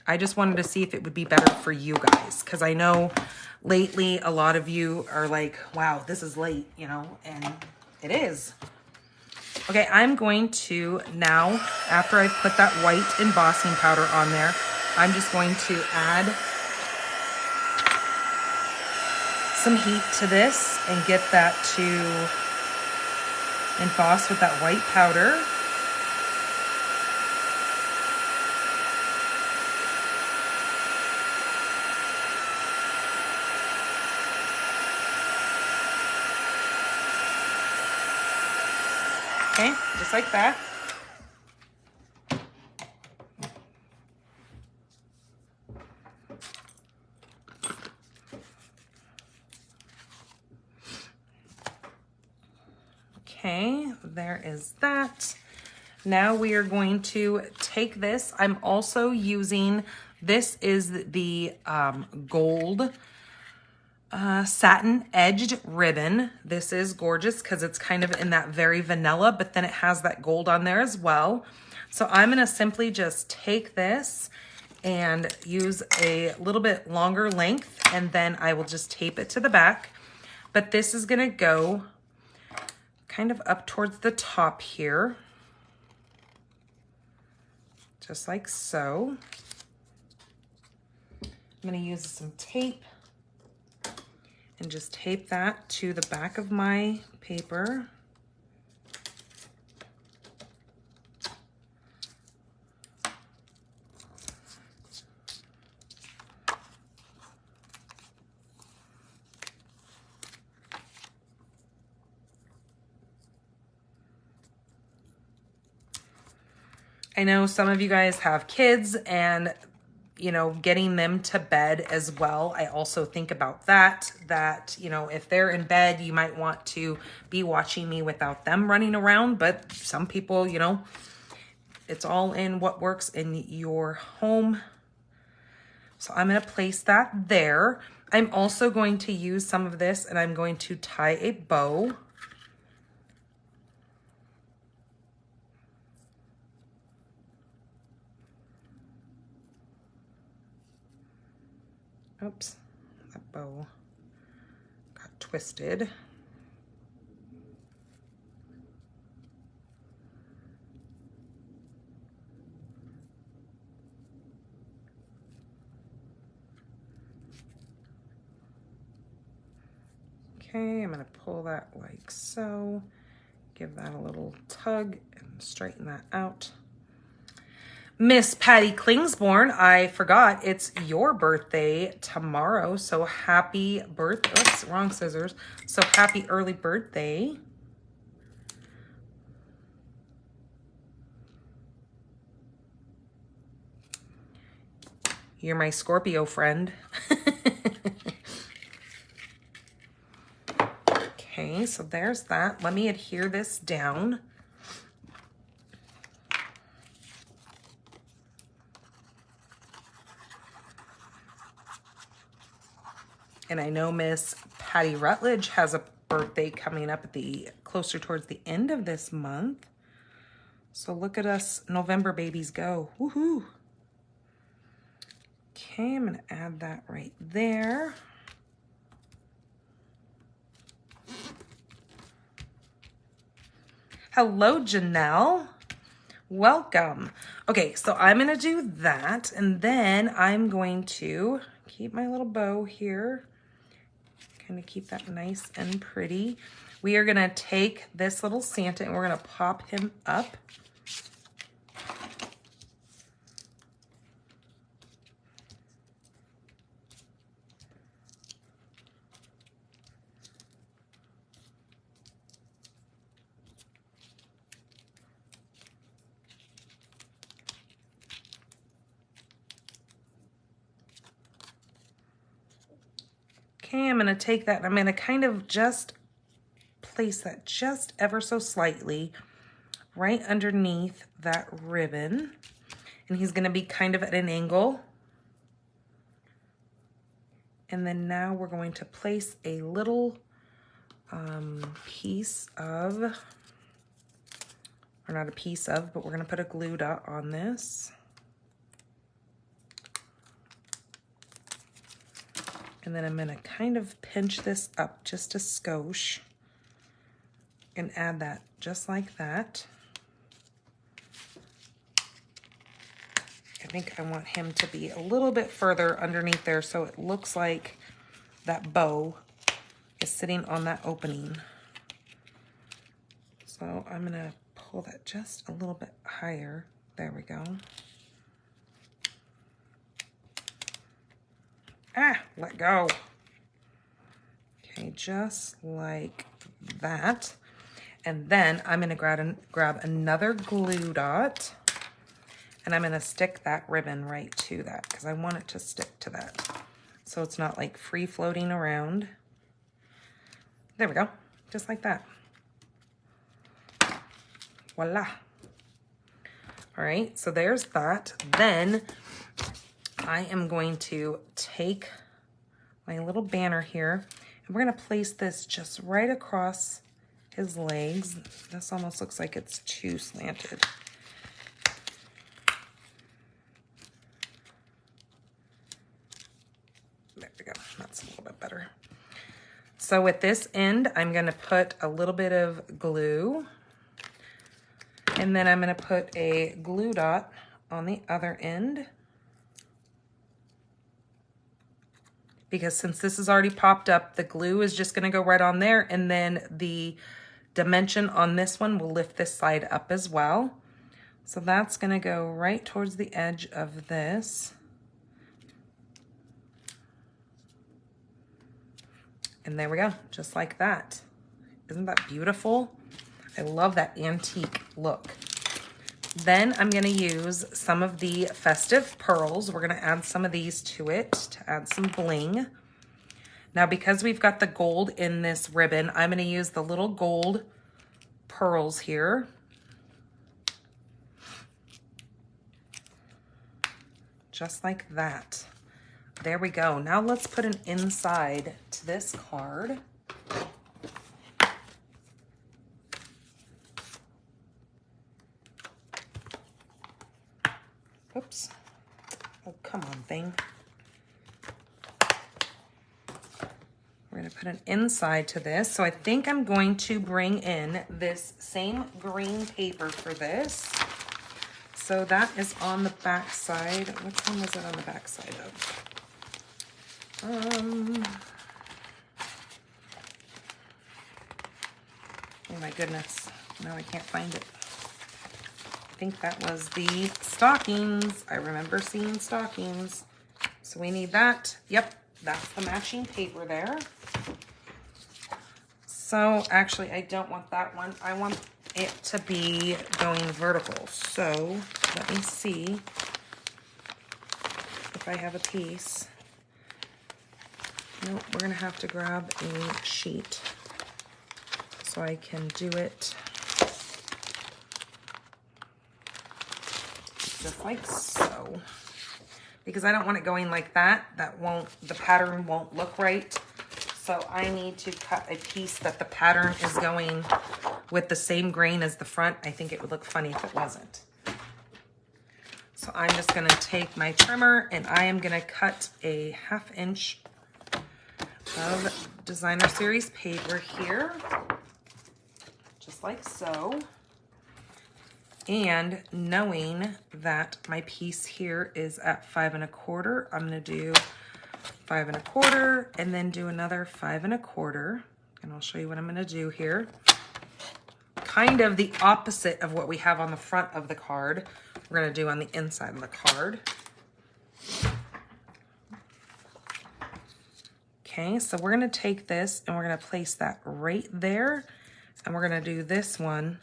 I just wanted to see if it would be better for you guys because I know lately a lot of you are like, wow, this is late, you know, and it is. Okay, I'm going to now, after I've put that white embossing powder on there, I'm just going to add some heat to this and get that to emboss with that white powder. Okay, just like that. Okay, there is that. Now we are going to take this. I'm also using, this is the gold satin edged ribbon. This is gorgeous because it's kind of in that very vanilla, but then it has that gold on there as well. So I'm going to simply just take this and use a little bit longer length, and then I will just tape it to the back. But this is going to go kind of up towards the top here, just like so. I'm going to use some tape and just tape that to the back of my paper. I know some of you guys have kids and, you know, getting them to bed as well. I also think about that, you know, if they're in bed, you might want to be watching me without them running around. But some people, you know, it's all in what works in your home. So I'm going to place that there. I'm also going to use some of this and I'm going to tie a bow. Oops, that bow twisted. Okay, I'm going to pull that like so. Give that a little tug and straighten that out. Miss Patty Klingsborn, I forgot it's your birthday tomorrow, so happy birthday. Oops, wrong scissors. So happy early birthday. You're my Scorpio friend. Okay, so there's that. Let me adhere this down. And I know Miss Patty Rutledge has a birthday coming up at the closer towards the end of this month. So look at us November babies go. Woohoo! Okay, I'm gonna add that right there. Hello, Janelle. Welcome. Okay, so I'm gonna do that, and then I'm going to keep my little bow here. Kind of keep that nice and pretty. We are gonna take this little Santa and we're gonna pop him up. Okay, I'm gonna take that and I'm gonna kind of just place that just ever so slightly right underneath that ribbon. And he's gonna be kind of at an angle. And then now we're going to place a little piece of, or not a piece of, but we're gonna put a glue dot on this. And then I'm gonna kind of pinch this up just a skosh and add that just like that. I think I want him to be a little bit further underneath there so it looks like that bow is sitting on that opening. So I'm gonna pull that just a little bit higher. There we go. Ah, let go. Okay, just like that. And then I'm gonna grab another glue dot and I'm gonna stick that ribbon right to that because I want it to stick to that. So it's not like free floating around. There we go, just like that. Voila. All right, so there's that. Then I am going to take my little banner here and we're gonna place this just right across his legs. This almost looks like it's too slanted. There we go, that's a little bit better. So at this end, I'm gonna put a little bit of glue and then I'm gonna put a glue dot on the other end. Because since this is already popped up, the glue is just gonna go right on there and then the dimension on this one will lift this side up as well. So that's gonna go right towards the edge of this. And there we go, just like that. Isn't that beautiful? I love that antique look. Then I'm gonna use some of the festive pearls. We're gonna add some of these to it to add some bling. Now, because we've got the gold in this ribbon, I'm gonna use the little gold pearls here. Just like that. There we go. Now let's put an inside to this card. Oops. Oh, come on, thing. We're We're gonna put an inside to this. So I think I'm going to bring in this same green paper for this. So that is on the back side. Which one was it on the back side of? Oh my goodness, now I can't find it. I think that was the stockings. I remember seeing stockings. So we need that. Yep, that's the matching paper there. So actually, I don't want that one. I want it to be going vertical. So let me see if I have a piece. Nope, we're gonna have to grab a sheet so I can do it just like so. Because I don't want it going like that. The pattern won't look right. So I need to cut a piece that the pattern is going with the same grain as the front. I think it would look funny if it wasn't. So I'm just gonna take my trimmer and I am gonna cut a 1/2 inch of designer series paper here, just like so. And knowing that my piece here is at 5 1/4, I'm gonna do 5 1/4 and then do another 5 1/4. And I'll show you what I'm gonna do here. Kind of the opposite of what we have on the front of the card. We're gonna do on the inside of the card. Okay, so we're gonna take this and we're gonna place that right there. And we're gonna do this one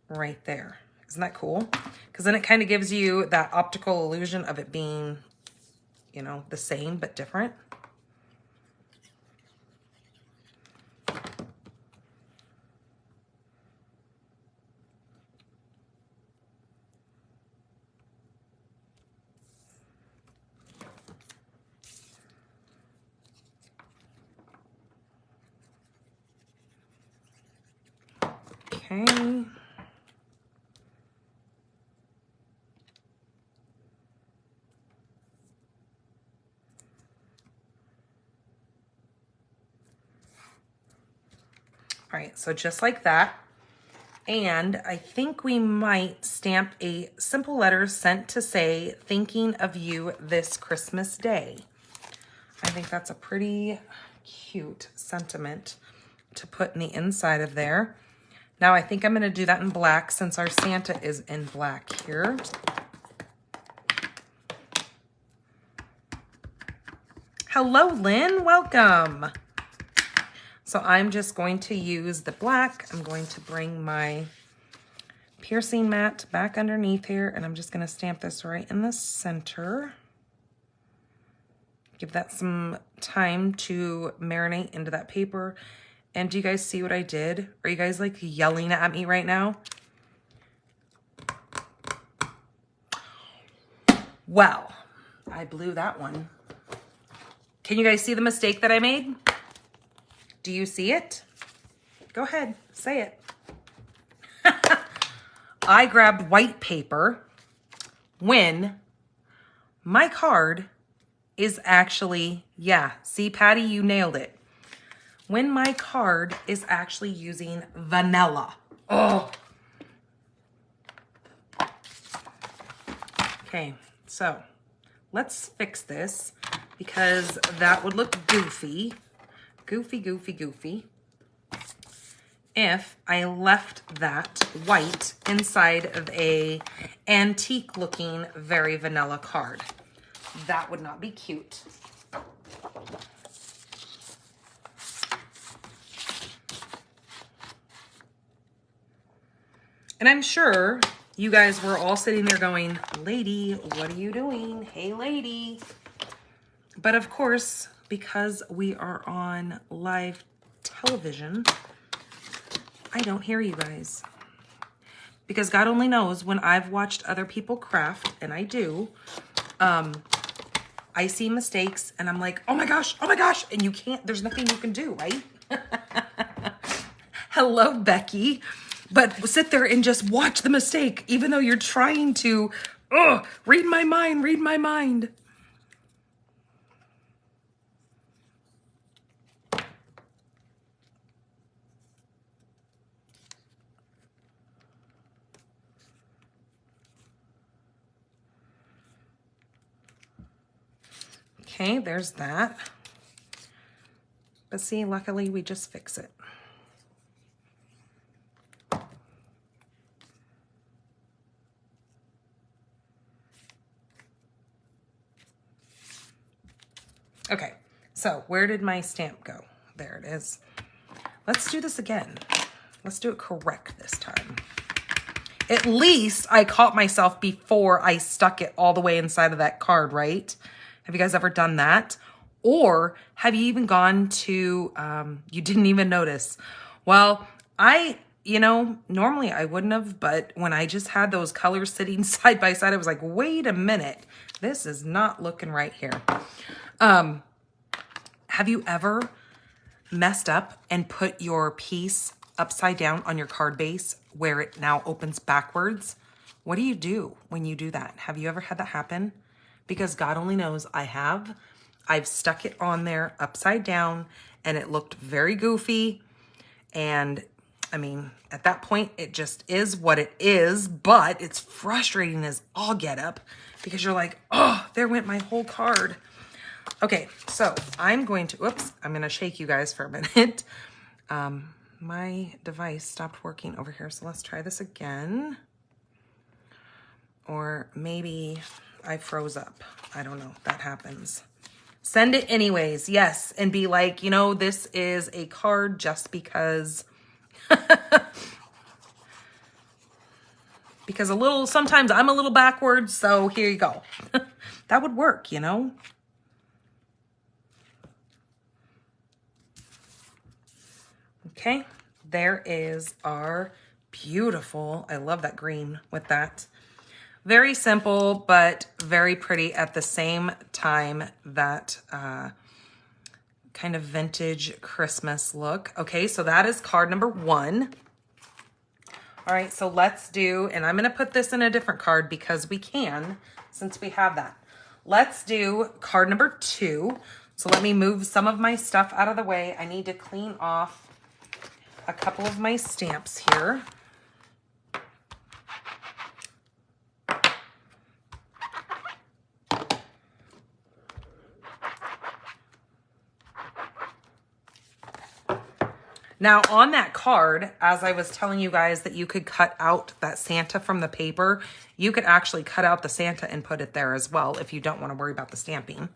right there. Isn't that cool? Because then it kind of gives you that optical illusion of it being, you know, the same but different. Okay. All right, so just like that. And I think we might stamp a simple letter sent to say, thinking of you this Christmas day. I think that's a pretty cute sentiment to put in the inside of there. Now I think I'm gonna do that in black since our Santa is in black here. Hello, Lynn, welcome. So I'm just going to use the black. I'm going to bring my piercing mat back underneath here and I'm just gonna stamp this right in the center. Give that some time to marinate into that paper. And do you guys see what I did? Are you guys like yelling at me right now? Well, I blew that one. Can you guys see the mistake that I made? Do you see it? Go ahead, say it. I grabbed white paper when my card is actually, yeah, see Patty, you nailed it. When my card is actually using vanilla. Oh. Okay, so let's fix this because that would look goofy. Goofy. If I left that white inside of a antique looking, very vanilla card. That would not be cute. And I'm sure you guys were all sitting there going, lady, what are you doing? Hey, lady. But of course, because we are on live television, I don't hear you guys. Because God only knows when I've watched other people craft, and I do, I see mistakes and I'm like, oh my gosh, and you can't, there's nothing you can do, right? Hello, Becky. But sit there and just watch the mistake, even though you're trying to, read my mind. Okay, there's that. But see, luckily we just fix it. Okay, so where did my stamp go? There it is. Let's do this again. Let's do it correct this time. At least I caught myself before I stuck it all the way inside of that card, right? Have you guys ever done that? Or have you even gone to, you didn't even notice? Well, normally I wouldn't have, but when I just had those colors sitting side by side, I was like, wait a minute, this is not looking right here. Have you ever messed up and put your piece upside down on your card base where it now opens backwards? What do you do when you do that? Have you ever had that happen? Because God only knows I have. I've stuck it on there upside down and it looked very goofy. And I mean, at that point, it just is what it is, but it's frustrating as all get up because you're like, oh, there went my whole card. Okay, so I'm going to shake you guys for a minute. My device stopped working over here, so let's try this again. Or maybe I froze up. I don't know, that happens. Send it anyways, yes, and be like, this is a card just because, because sometimes I'm a little backwards, so here you go. That would work, Okay, there is our beautiful, I love that green with that. Very simple, but very pretty at the same time, that kind of vintage Christmas look. Okay, so that is card number 1. All right, so let's do, and I'm gonna put this in a different card because we can, since we have that. Let's do card number 2. So let me move some of my stuff out of the way. I need to clean off a couple of my stamps here. Now on that card, as I was telling you guys that you could cut out that Santa from the paper, you could actually cut out the Santa and put it there as well if you don't want to worry about the stamping.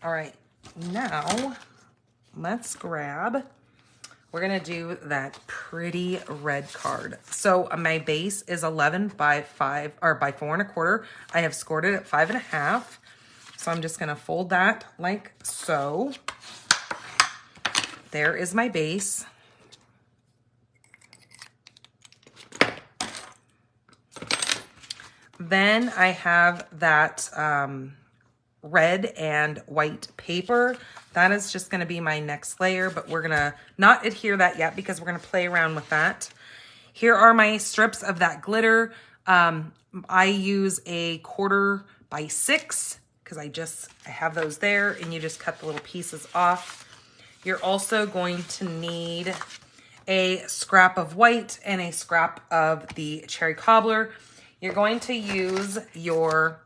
All right, now let's grab, we're gonna do that pretty red card. So my base is 11 by 5, or by 4 1/4. I have scored it at 5 1/2. So I'm just gonna fold that like so. There is my base. Then I have that red and white paper. That is just gonna be my next layer, but we're gonna not adhere that yet because we're gonna play around with that. Here are my strips of that glitter. I use a 1/4 by 6 because I have those there, and you just cut the little pieces off. You're also going to need a scrap of white and a scrap of the cherry cobbler. You're going to use your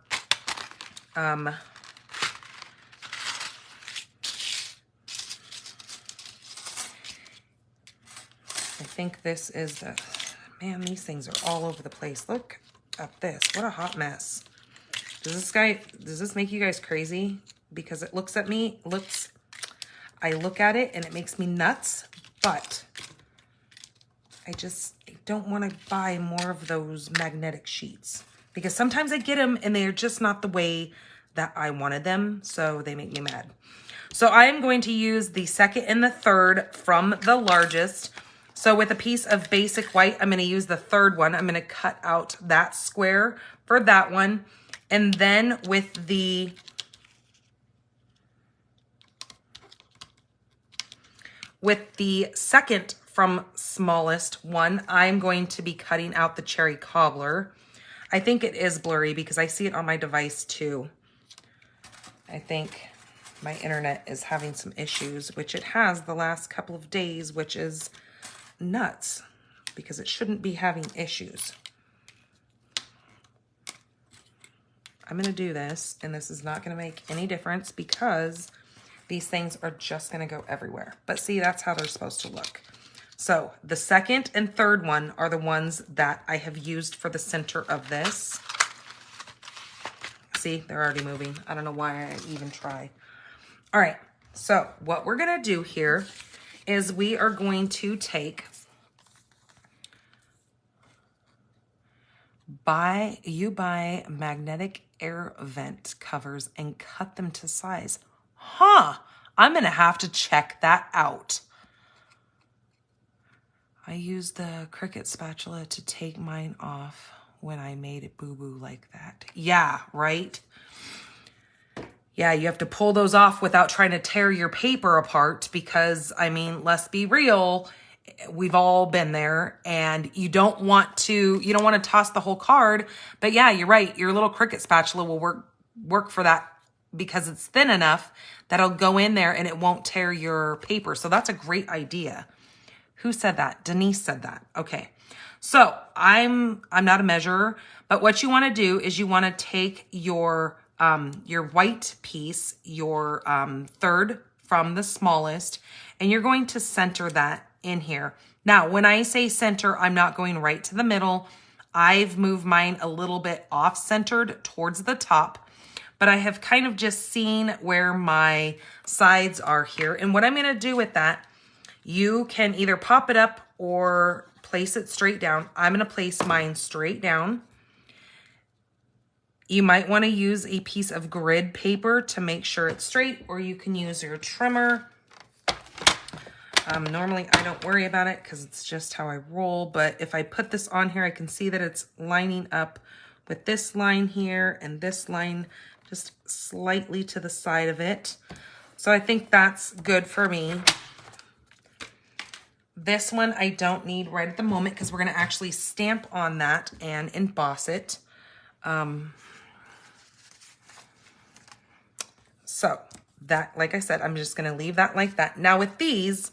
I think this is the, man, these things are all over the place. Look at this, what a hot mess. Does this make you guys crazy? Because it looks at me, I look at it and it makes me nuts, but I don't want to buy more of those magnetic sheets because sometimes I get them and they're just not the way that I wanted them, so they make me mad. So I am going to use the 2nd and the 3rd from the largest. So with a piece of basic white, I'm going to use the 3rd one. I'm going to cut out that square for that one. And then with the second from smallest one, I'm going to be cutting out the cherry cobbler. I think it is blurry because I see it on my device too. I think my internet is having some issues, which it has the last couple of days, which is nuts because it shouldn't be having issues. I'm going to do this, and this is not going to make any difference because these things are just going to go everywhere. But see, that's how they're supposed to look. So the second and third one are the ones that I have used for the center of this. See, they're already moving. I don't know why I even try. All right, so what we're going to do here is we are going to take, buy magnetic air vent covers and cut them to size. Huh, I'm going to have to check that out. I used the Cricut spatula to take mine off when I made it boo-boo like that. Yeah, right? Yeah, you have to pull those off without trying to tear your paper apart because, I mean, let's be real, we've all been there, and you don't want to toss the whole card. But yeah, you're right. Your little Cricut spatula will work for that because it's thin enough that it'll go in there and it won't tear your paper. So that's a great idea. Who said that? Denise said that. Okay. So I'm not a measurer, but what you want to do is you want to take your white piece, your third from the smallest, and you're going to center that in here. Now, when I say center, I'm not going right to the middle. I've moved mine a little bit off-centered towards the top, but I have kind of just seen where my sides are here. And what I'm going to do with that, you can either pop it up or place it straight down. I'm going to place mine straight down. You might want to use a piece of grid paper to make sure it's straight, or you can use your trimmer. Normally, I don't worry about it because it's just how I roll. But if I put this on here, I can see that it's lining up with this line here and this line just slightly to the side of it. So I think that's good for me. This one I don't need right at the moment because we're going to actually stamp on that and emboss it. So that, like I said, I'm just going to leave that like that. Now with these,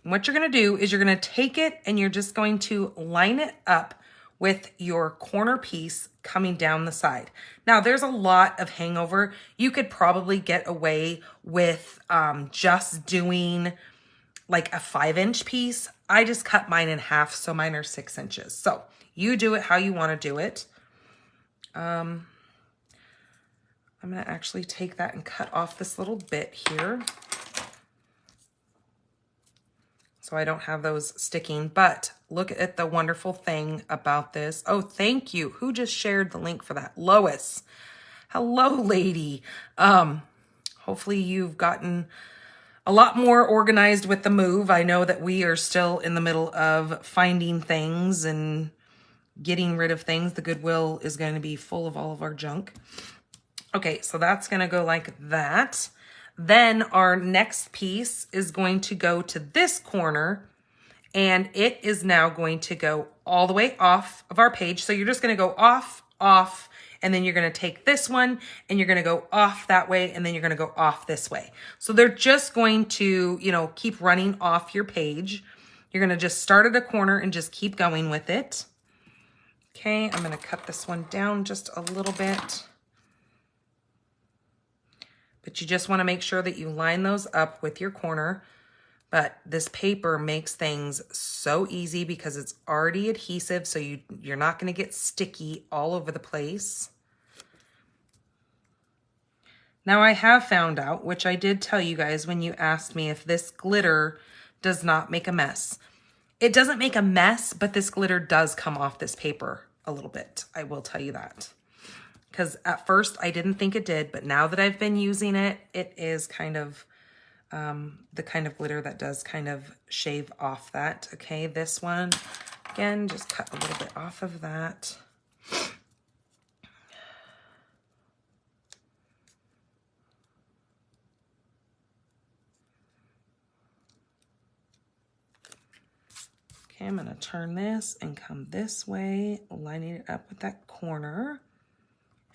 what you're going to do is you're going to take it and you're just going to line it up with your corner piece coming down the side. Now there's a lot of hangover. You could probably get away with just doing like a 5-inch piece. I just cut mine in half, so mine are 6 inches. So you do it how you want to do it. I'm going to actually take that and cut off this little bit here, so I don't have those sticking. But look at the wonderful thing about this. Oh, thank you. Who just shared the link for that? Lois. Hello, lady. Hopefully you've gotten a lot more organized with the move. I know that we are still in the middle of finding things and getting rid of things. The Goodwill is going to be full of all of our junk. Okay, so that's going to go like that. Then our next piece is going to go to this corner, and it is now going to go all the way off of our page. So you're just going to go off, off, and then you're going to take this one and you're going to go off that way, and then you're going to go off this way. So they're just going to, keep running off your page. You're going to just start at a corner and just keep going with it. Okay, I'm going to cut this one down just a little bit. But you just want to make sure that you line those up with your corner. But this paper makes things so easy because it's already adhesive, so you're not going to get sticky all over the place. Now I have found out, which I did tell you guys when you asked me if this glitter does not make a mess. It doesn't make a mess, but this glitter does come off this paper a little bit. I will tell you that. Because at first I didn't think it did, but now that I've been using it, it is kind of the kind of glitter that does kind of shave off that. Okay, this one, again, just cut a little bit off of that. Okay, I'm going to turn this and come this way, lining it up with that corner.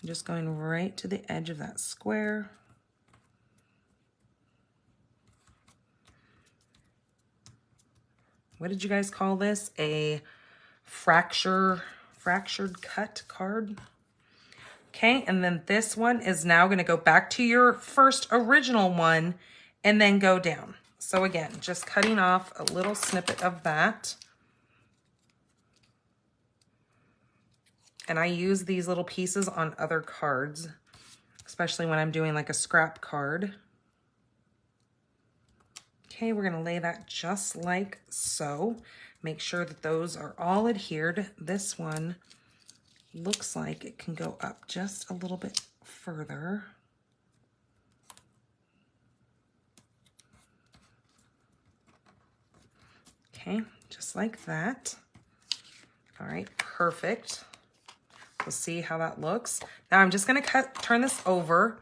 I'm just going right to the edge of that square. What did you guys call this? A fractured cut card? Okay, and then this one is now going to go back to your first original one and then go down. So again, just cutting off a little snippet of that. And I use these little pieces on other cards, especially when I'm doing like a scrap card. Okay, we're gonna lay that just like so. Make sure that those are all adhered. This one looks like it can go up just a little bit further. Okay, just like that. All right, perfect. We'll see how that looks. Now I'm just gonna turn this over,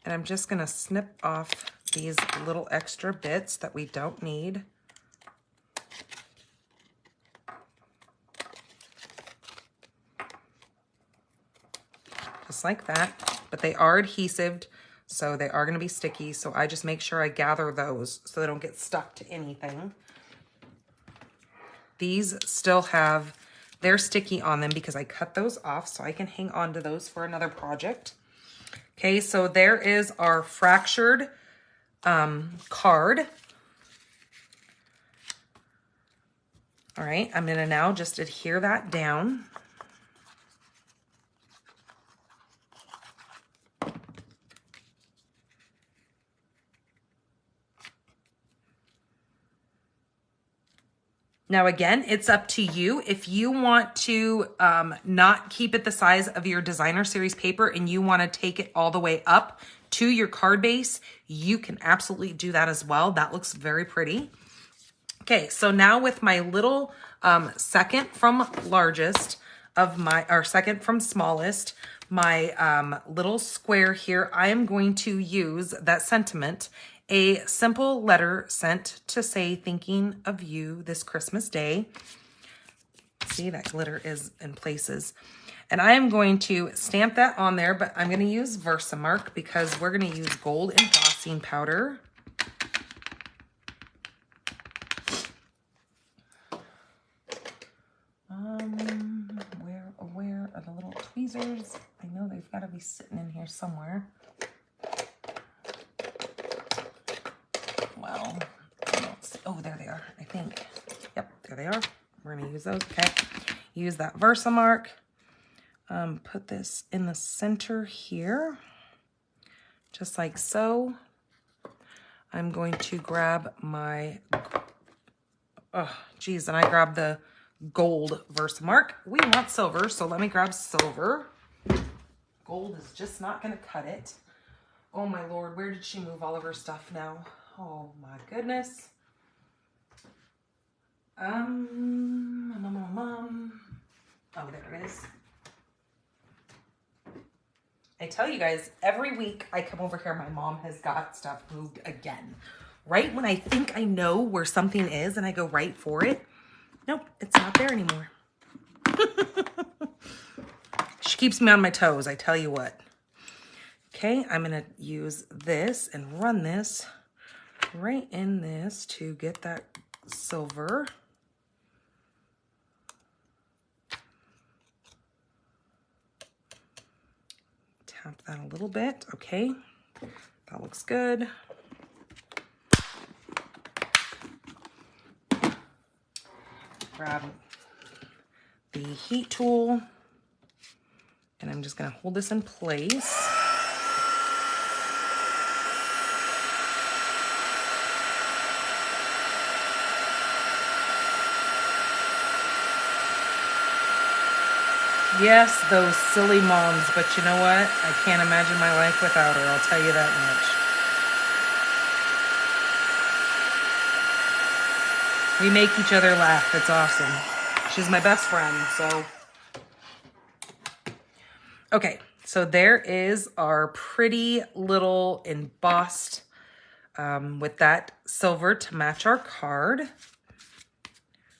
and I'm just gonna snip off these little extra bits that we don't need. Just like that, but they are adhesive, so they are gonna be sticky, so I just make sure I gather those so they don't get stuck to anything. These still have their sticky on them because I cut those off so I can hang on to those for another project. Okay, so there is our fractured card. All right, I'm gonna now just adhere that down. Now again, it's up to you. If you want to not keep it the size of your designer series paper and you want to take it all the way up to your card base, you can absolutely do that as well. That looks very pretty. Okay, so now with my little second from largest of my, or second from smallest, my little square here, I am going to use that sentiment, a simple letter sent to say thinking of you this Christmas day. See, that glitter is in places. And I am going to stamp that on there, but I'm going to use Versamark because we're going to use gold embossing powder. Where are the little tweezers? I know they've got to be sitting in here somewhere. Well, I don't see. Oh, there they are, I think. Yep, there they are. We're going to use those. Okay. Use that Versamark. Put this in the center here, just like so. I'm going to grab my, oh, geez, and I grabbed the gold Versamark. We want silver, so let me grab silver. Gold is just not going to cut it. Oh my Lord, where did she move all of her stuff now? Oh my goodness. Oh, there it is. I tell you guys, every week I come over here, my mom has got stuff moved again. Right when I think I know where something is and I go right for it, nope, it's not there anymore. She keeps me on my toes, I tell you what. Okay, I'm gonna use this and run this right in this to get that silver. Tap that a little bit, okay. That looks good. Grab the heat tool, and I'm just gonna hold this in place. Yes, those silly moms, but you know what? I can't imagine my life without her, I'll tell you that much. We make each other laugh, it's awesome. She's my best friend, so. Okay, so there is our pretty little embossed with that silver to match our card.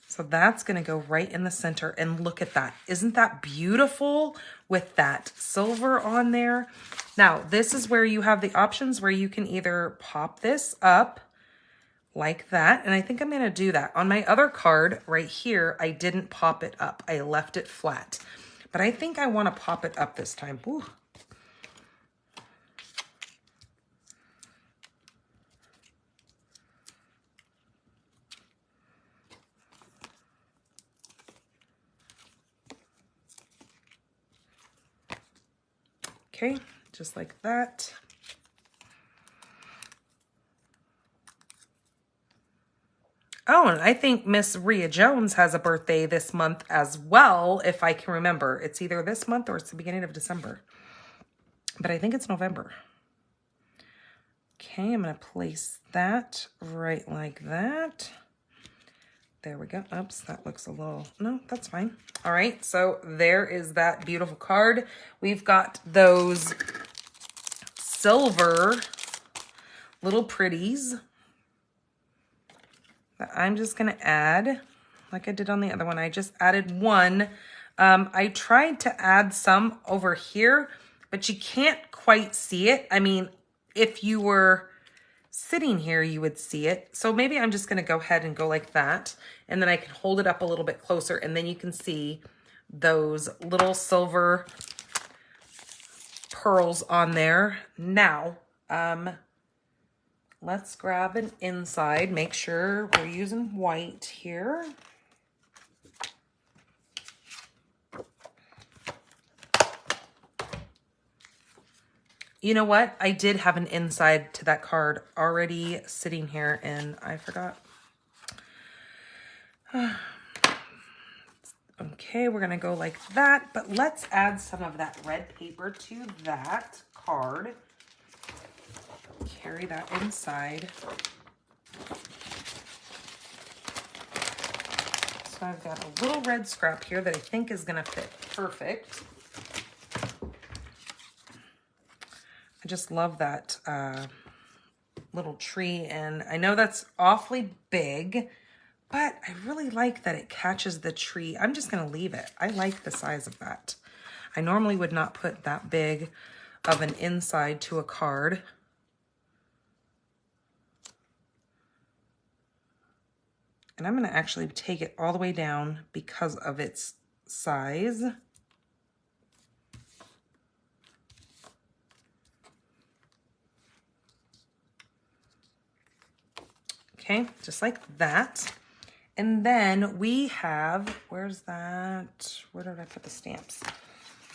So that's gonna go right in the center, and look at that. Isn't that beautiful with that silver on there? Now, this is where you have the options where you can either pop this up like that, and I think I'm gonna do that. On my other card right here, I didn't pop it up. I left it flat, but I think I wanna pop it up this time. Ooh, Okay, just like that. Oh, and I think Miss Rhea Jones has a birthday this month as well, if I can remember. It's either this month or it's the beginning of December. But I think it's November. Okay, I'm going to place that right like that. There we go. Oops, that looks a little... No, that's fine. All right, so there is that beautiful card. We've got those silver little pretties that I'm just going to add like I did on the other one. I just added one. I tried to add some over here, but you can't quite see it. I mean, if you were sitting here, you would see it. So maybe I'm just going to go ahead and go like that. And then I can hold it up a little bit closer and then you can see those little silver pearls on there. Now, let's grab an inside. Make sure we're using white here. You know what? I did have an inside to that card already sitting here and I forgot. Okay, we're gonna go like that, but let's add some of that red paper to that card. Carry that inside. So I've got a little red scrap here that I think is gonna fit perfect. I just love that little tree, and I know that's awfully big, but I really like that it catches the tree. I'm just gonna leave it. I like the size of that. I normally would not put that big of an inside to a card. And I'm gonna actually take it all the way down because of its size. Okay, just like that. And then we have, where's that? Where did I put the stamps?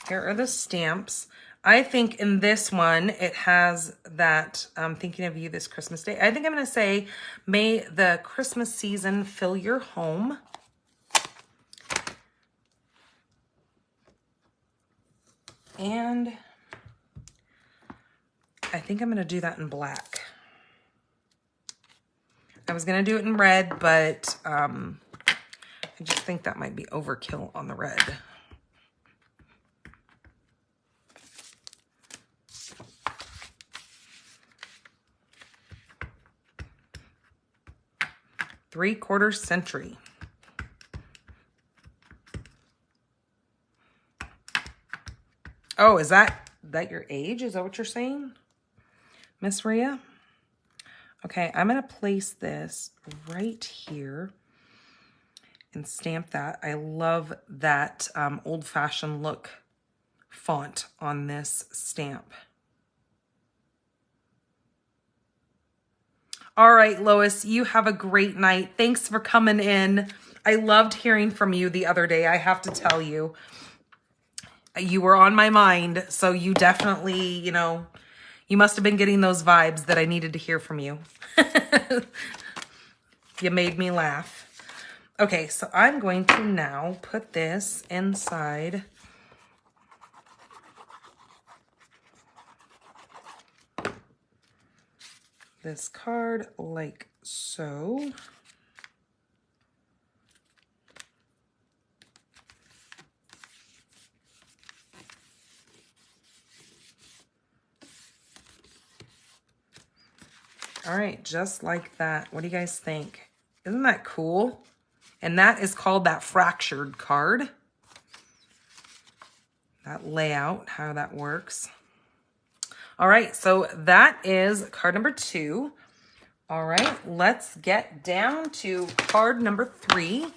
Here are the stamps. I think in this one, it has that, thinking of you this Christmas day. I think I'm going to say, may the Christmas season fill your home. And I think I'm going to do that in black. I was going to do it in red, but I just think that might be overkill on the red. Three-quarter century. Oh, is that your age? Is that what you're saying, Miss Rhea? Okay, I'm going to place this right here and stamp that. I love that old-fashioned look font on this stamp. All right, Lois, you have a great night. Thanks for coming in. I loved hearing from you the other day, I have to tell you. You were on my mind, so you definitely, you know, you must have been getting those vibes that I needed to hear from you. You made me laugh. Okay, so I'm going to now put this inside this card like so. All right, just like that. What do you guys think? Isn't that cool? And that is called that fractured card. That layout, how that works. All right, so that is card number 2. All right, let's get down to card number 3.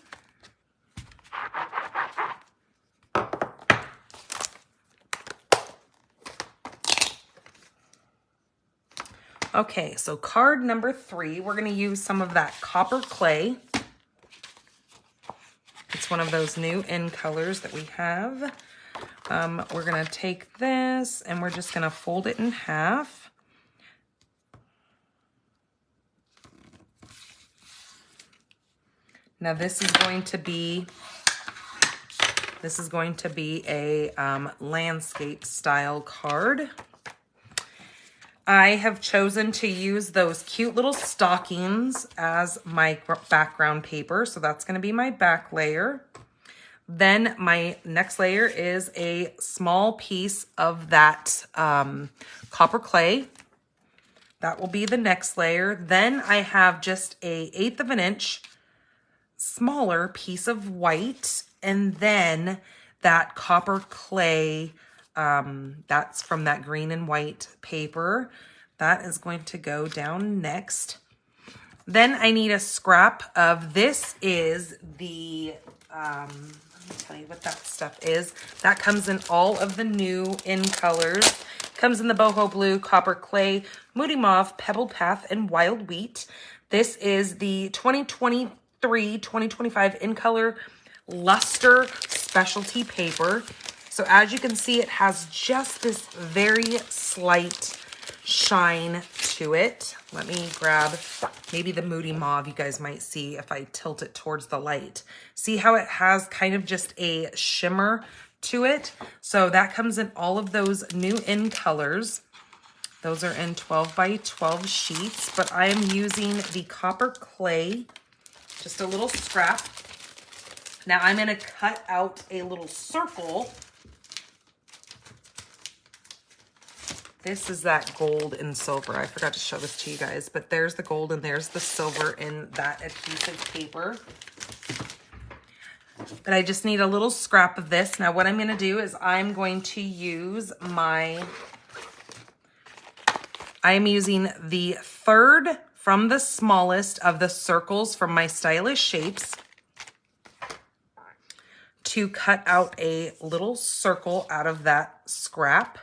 Okay, so card number 3, we're going to use some of that copper clay. It's one of those new in colors that we have. We're gonna take this and we're just gonna fold it in half. Now this is going to be a landscape style card. I have chosen to use those cute little stockings as my background paper. So that's going to be my back layer. Then my next layer is a small piece of that copper clay. That will be the next layer. Then I have just a 1/8 of an inch smaller piece of white, and then that copper clay, that's from that green and white paper. That is going to go down next. Then I need a scrap of, this is the, let me tell you what that stuff is. That comes in all of the new in colors. Comes in the boho blue, copper clay, moody mauve, pebbled path, and wild wheat. This is the 2023-2025 in color luster specialty paper. So as you can see, it has just this very slight shine to it. Let me grab maybe the moody mauve. You guys might see if I tilt it towards the light. See how it has kind of just a shimmer to it? So that comes in all of those new in colors. Those are in 12 by 12 sheets, but I am using the copper clay, just a little scrap. Now I'm gonna cut out a little circle. This is that gold and silver. I forgot to show this to you guys, but there's the gold and there's the silver in that adhesive paper. But I just need a little scrap of this. Now what I'm gonna do is I'm using the 3rd from the smallest of the circles from my Stylish Shapes to cut out a little circle out of that scrap.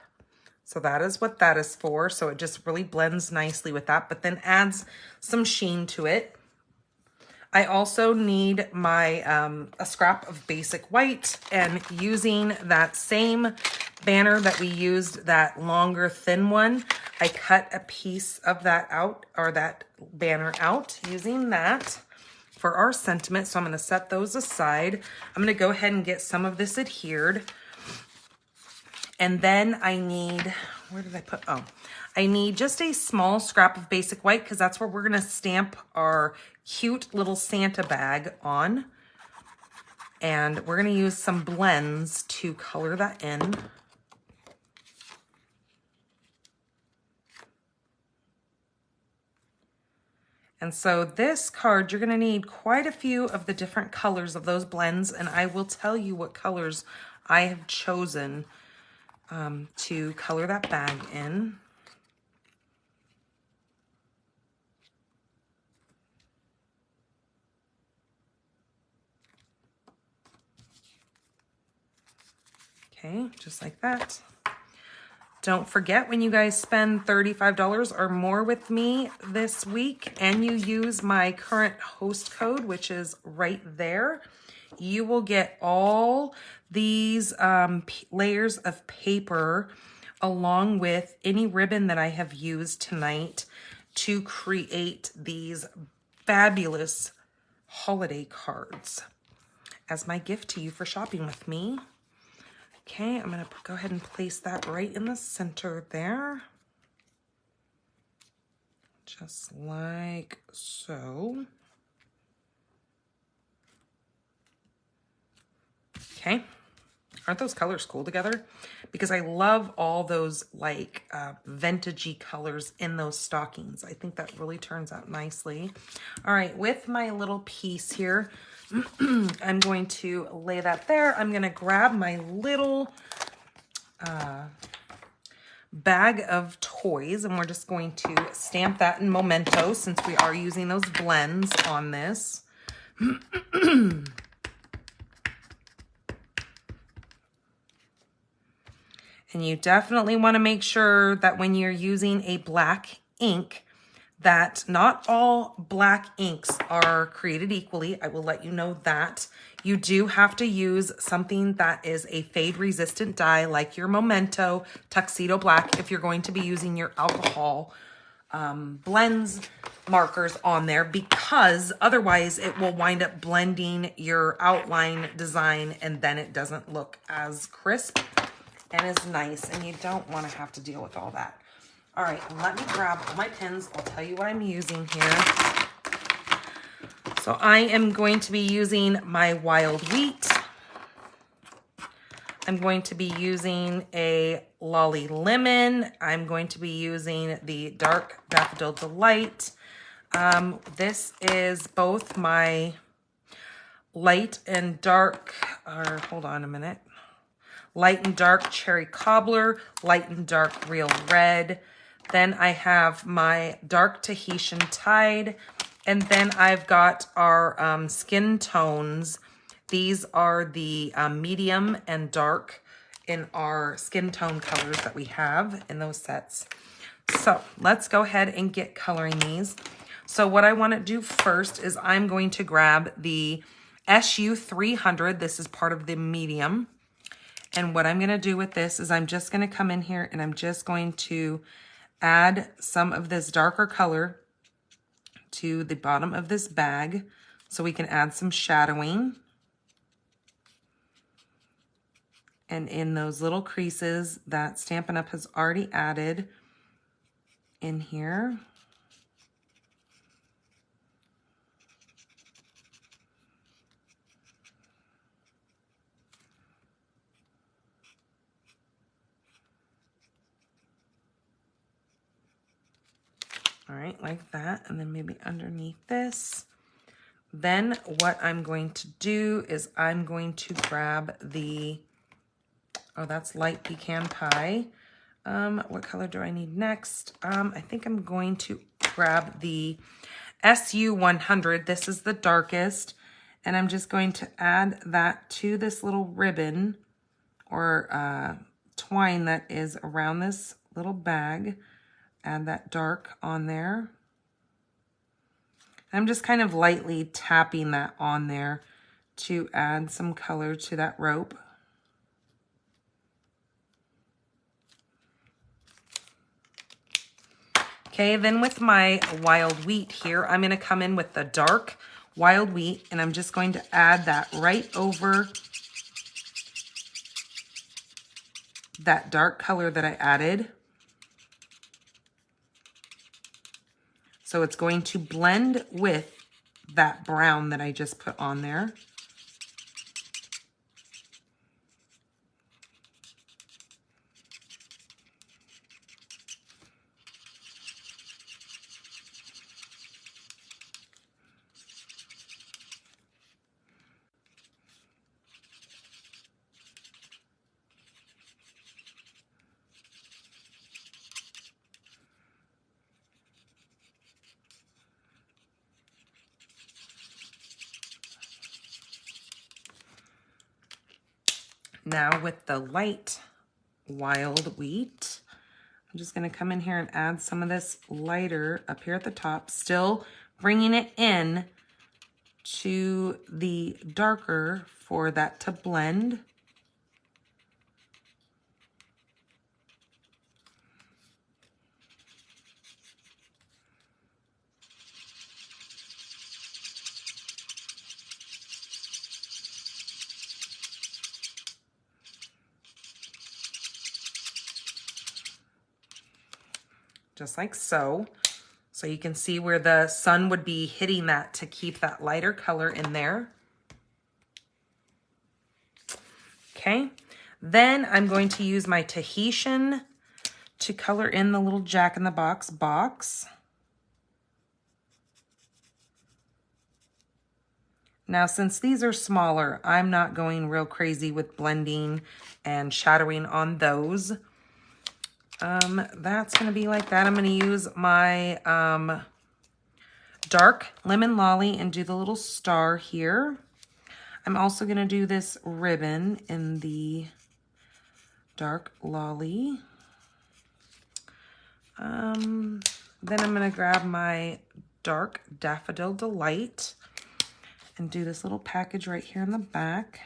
So that is what that is for. So it just really blends nicely with that, but then adds some sheen to it. I also need my a scrap of basic white, and using that same banner that we used, that longer thin one, I cut a piece of that out, or that banner out, using that for our sentiment. So I'm going to set those aside. I'm going to go ahead and get some of this adhered. And then I need, where did I put, oh, I need just a small scrap of basic white, because that's where we're going to stamp our cute little Santa bag on. And we're going to use some blends to color that in. And so this card, you're going to need quite a few of the different colors of those blends, and I will tell you what colors I have chosen to color that bag in. Okay, just like that. Don't forget, when you guys spend $35 or more with me this week and you use my current host code, which is right there, you will get all these layers of paper along with any ribbon that I have used tonight to create these fabulous holiday cards as my gift to you for shopping with me. Okay, I'm going to go ahead and place that right in the center there. Just like so. Okay. Aren't those colors cool together? Because I love all those like vintagey colors in those stockings. I think that really turns out nicely. All right, with my little piece here, I'm going to lay that there. I'm going to grab my little bag of toys, and we're just going to stamp that in Memento since we are using those blends on this. And you definitely want to make sure that when you're using a black ink, that not all black inks are created equally. I will let you know that. You do have to use something that is a fade resistant dye like your Memento Tuxedo Black if you're going to be using your alcohol blends markers on there, because otherwise it will wind up blending your outline design and then it doesn't look as crisp and as nice, and you don't want to have to deal with all that. All right, let me grab all my pins. I'll tell you what I'm using here. So I am going to be using my Wild Wheat. I'm going to be using a Lolly Lemon. I'm going to be using the Dark Daffodil Delight. This is both my light and dark, or hold on a minute. Light and dark Cherry Cobbler, light and dark Real Red. Then I have my dark Tahitian Tide. And then I've got our skin tones. These are the medium and dark in our skin tone colors that we have in those sets. So let's go ahead and get coloring these. So what I want to do first is I'm going to grab the SU 300. This is part of the medium. And what I'm going to do with this is I'm just going to come in here and I'm just going to add some of this darker color to the bottom of this bag so we can add some shadowing. And in those little creases that Stampin' Up! Has already added in here. All right, like that, and then maybe underneath this. Then what I'm going to do is I'm going to grab the, oh, that's light pecan pie. What color do I need next? I think I'm going to grab the SU 100. This is the darkest, and I'm just going to add that to this little ribbon or twine that is around this little bag. Add that dark on there. I'm just kind of lightly tapping that on there to add some color to that rope. Okay, then with my Wild Wheat here, I'm going to come in with the dark Wild Wheat, and I'm just going to add that right over that dark color that I added. So it's going to blend with that brown that I just put on there. Now with the light Wild Wheat, I'm just going to come in here and add some of this lighter up here at the top, still bringing it in to the darker for that to blend. Just like so. So you can see where the sun would be hitting that to keep that lighter color in there. Okay, then I'm going to use my Tahitian to color in the little Jack-in-the-Box box. Now, since these are smaller, I'm not going real crazy with blending and shadowing on those. That's going to be like that. I'm going to use my dark Lemon Lolly and do the little star here. I'm also going to do this ribbon in the dark Lolly. Then I'm gonna grab my dark Daffodil Delight and do this little package right here in the back.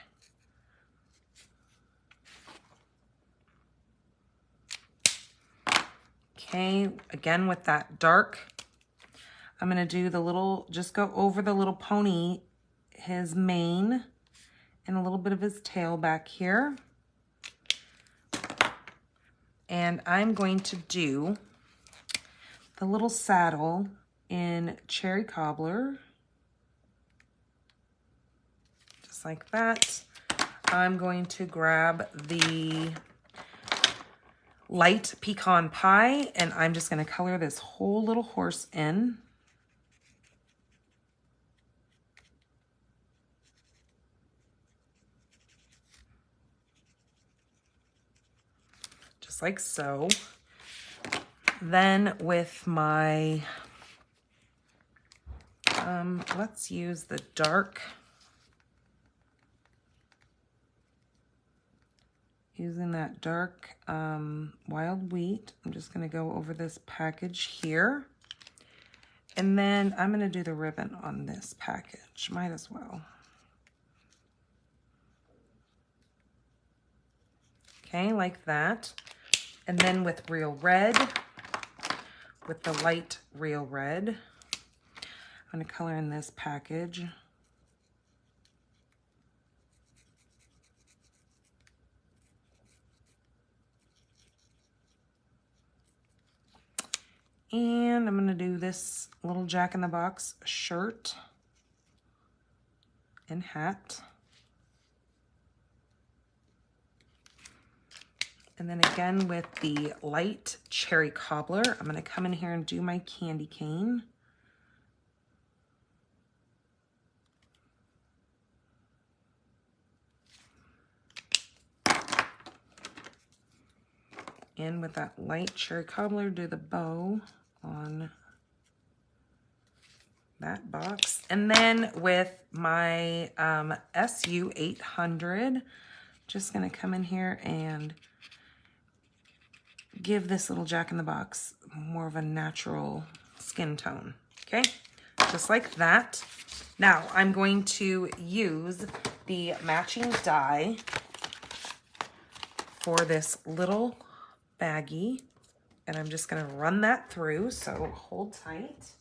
Okay, again with that dark, I'm gonna do the little, just go over the little pony, his mane, and a little bit of his tail back here. And I'm going to do the little saddle in Cherry Cobbler. Just like that. I'm going to grab the light pecan pie, and I'm just going to color this whole little horse in. Just like so. Then with my, let's use the dark, using that dark wild wheat. I'm just going to go over this package here. And then I'm going to do the ribbon on this package. Might as well. Okay, like that. And then with real red, with the light real red, I'm going to color in this package. And I'm going to do this little Jack-in-the-Box shirt and hat. And then again with the light Cherry Cobbler, I'm going to come in here and do my candy cane. And with that light Cherry Cobbler, do the bow on that box. And then with my SU 800, just going to come in here and give this little Jack-in-the-Box more of a natural skin tone. Okay, just like that. Now I'm going to use the matching die for this little baggie, and I'm just going to run that through, so hold tight.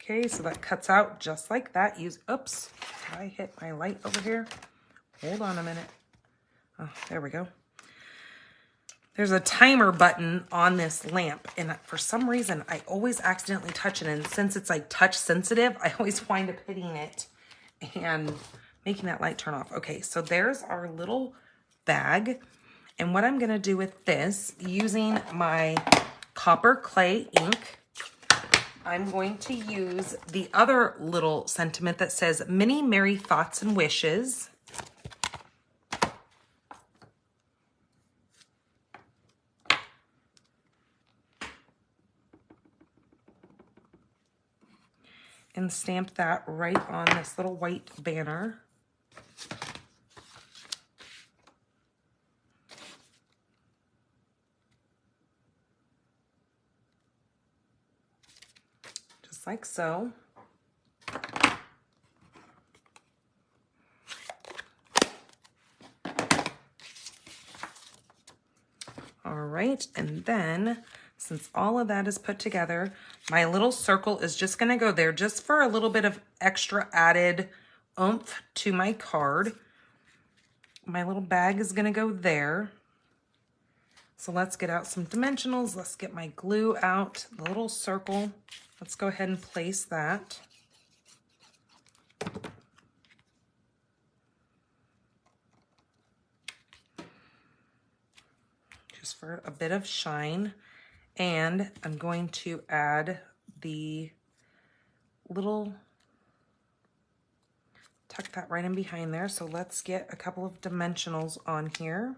Okay, so that cuts out just like that. Oops, did I hit my light over here? Hold on a minute. Oh, there we go. There's a timer button on this lamp, and for some reason, I always accidentally touch it, and since it's like touch sensitive, I always wind up hitting it and making that light turn off. Okay, so there's our little bag, and what I'm gonna do with this, using my copper clay ink, I'm going to use the other little sentiment that says, Many Merry Thoughts and Wishes. And stamp that right on this little white banner. Just like so. All right, and then since all of that is put together, my little circle is just gonna go there just for a little bit of extra added oomph to my card. My little bag is gonna go there. So let's get out some dimensionals. Let's get my glue out, the little circle. Let's go ahead and place that. Just for a bit of shine. And I'm going to add the little, tuck that right in behind there. So let's get a couple of dimensionals on here.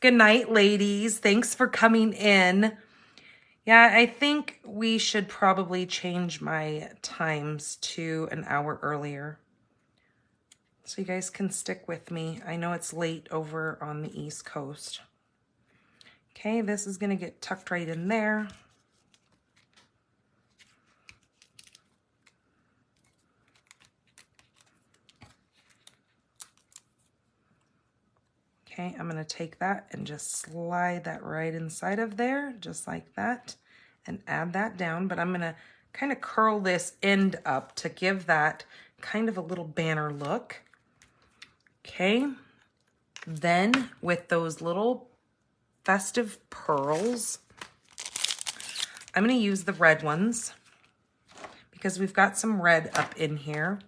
Good night, ladies. Thanks for coming in. Yeah, I think we should probably change my times to an hour earlier, so you guys can stick with me. I know it's late over on the East Coast. Okay, this is gonna get tucked right in there. Okay, I'm gonna take that and just slide that right inside of there, just like that, and add that down. But I'm gonna kind of curl this end up to give that kind of a little banner look. Okay, then with those little festive pearls, I'm gonna use the red ones because we've got some red up in here.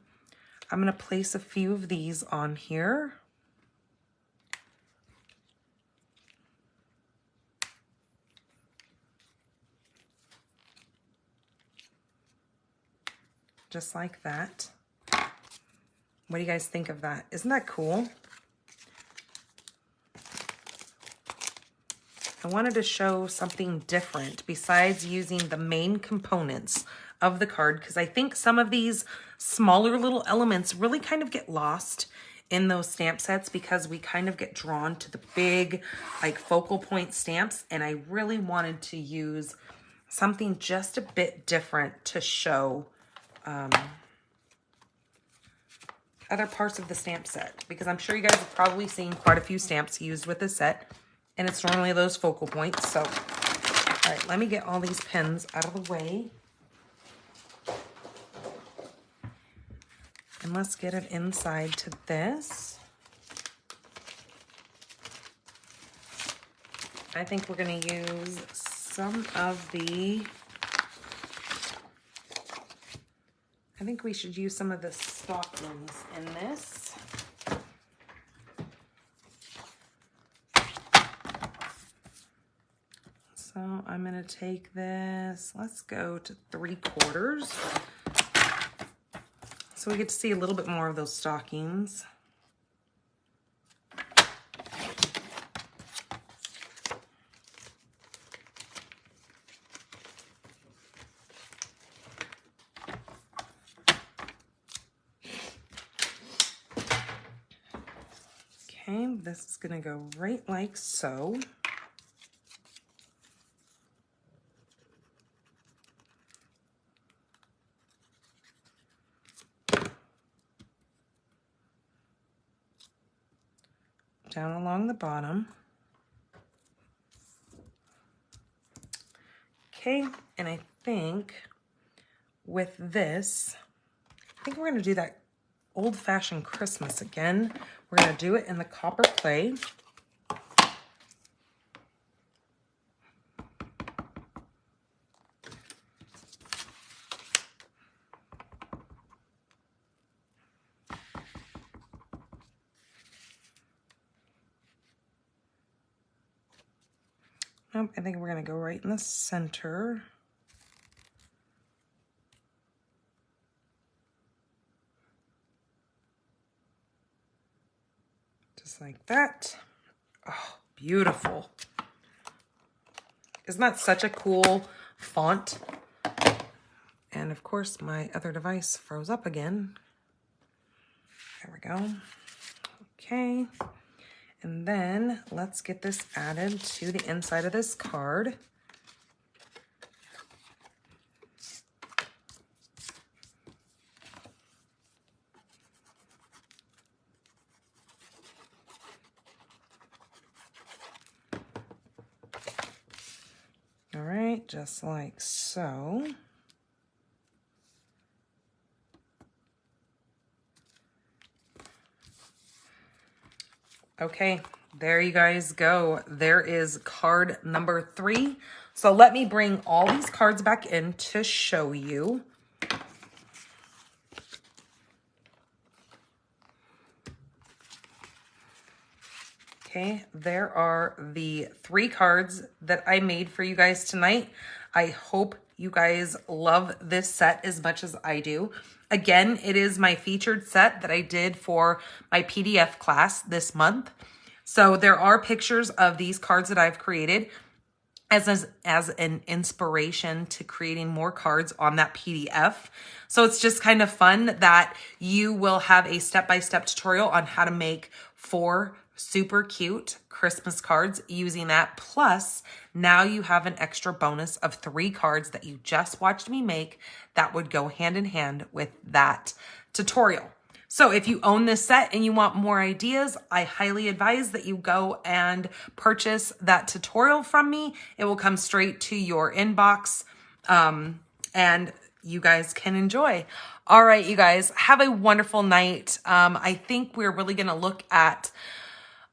I'm gonna place a few of these on here. Just like that. What do you guys think of that? Isn't that cool? I wanted to show something different besides using the main components of the card, because I think some of these smaller little elements really kind of get lost in those stamp sets because we kind of get drawn to the big, like, focal point stamps, and I really wanted to use something just a bit different to show other parts of the stamp set, because I'm sure you guys have probably seen quite a few stamps used with this set, and it's normally those focal points. So, all right, let me get all these pins out of the way. And let's get it inside to this. I think we're gonna use some of the, I think we should use some of the stockings in this. So I'm gonna take this, let's go to 3/4. So we get to see a little bit more of those stockings. Okay, this is gonna go right like so. Down along the bottom. Okay, and I think with this, I think we're gonna do that old-fashioned Christmas again. We're gonna do it in the copper clay. Nope, I think we're gonna go right in the center. Just like that. Oh, beautiful. Isn't that such a cool font? And of course, my other device froze up again. There we go. Okay. And then let's get this added to the inside of this card. All right, just like so. Okay, there you guys go. There is card number 3. So let me bring all these cards back in to show you. Okay, there are the 3 cards that I made for you guys tonight. I hope you guys love this set as much as I do. Again, it is my featured set that I did for my PDF class this month. So there are pictures of these cards that I've created as an inspiration to creating more cards on that PDF. So it's just kind of fun that you will have a step-by-step tutorial on how to make 4 super cute Christmas cards using that. Plus, now you have an extra bonus of 3 cards that you just watched me make that would go hand in hand with that tutorial. So if you own this set and you want more ideas, I highly advise that you go and purchase that tutorial from me. It will come straight to your inbox, and you guys can enjoy. All right, you guys, have a wonderful night. I think we're really going to look at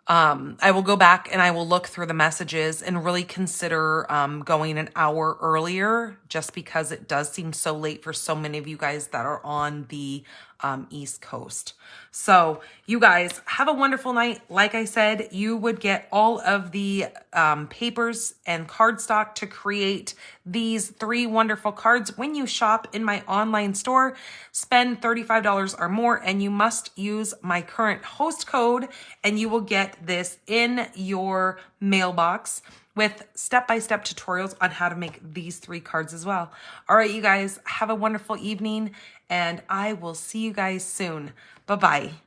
I will go back and I will look through the messages and really consider going an hour earlier, just because it does seem so late for so many of you guys that are on the East Coast. So you guys have a wonderful night. Like I said, you would get all of the papers and cardstock to create these 3 wonderful cards when you shop in my online store. Spend $35 or more, and you must use my current host code, and you will get this in your mailbox with step-by-step tutorials on how to make these 3 cards as well. All right, you guys, have a wonderful evening, and I will see you guys soon. Bye-bye.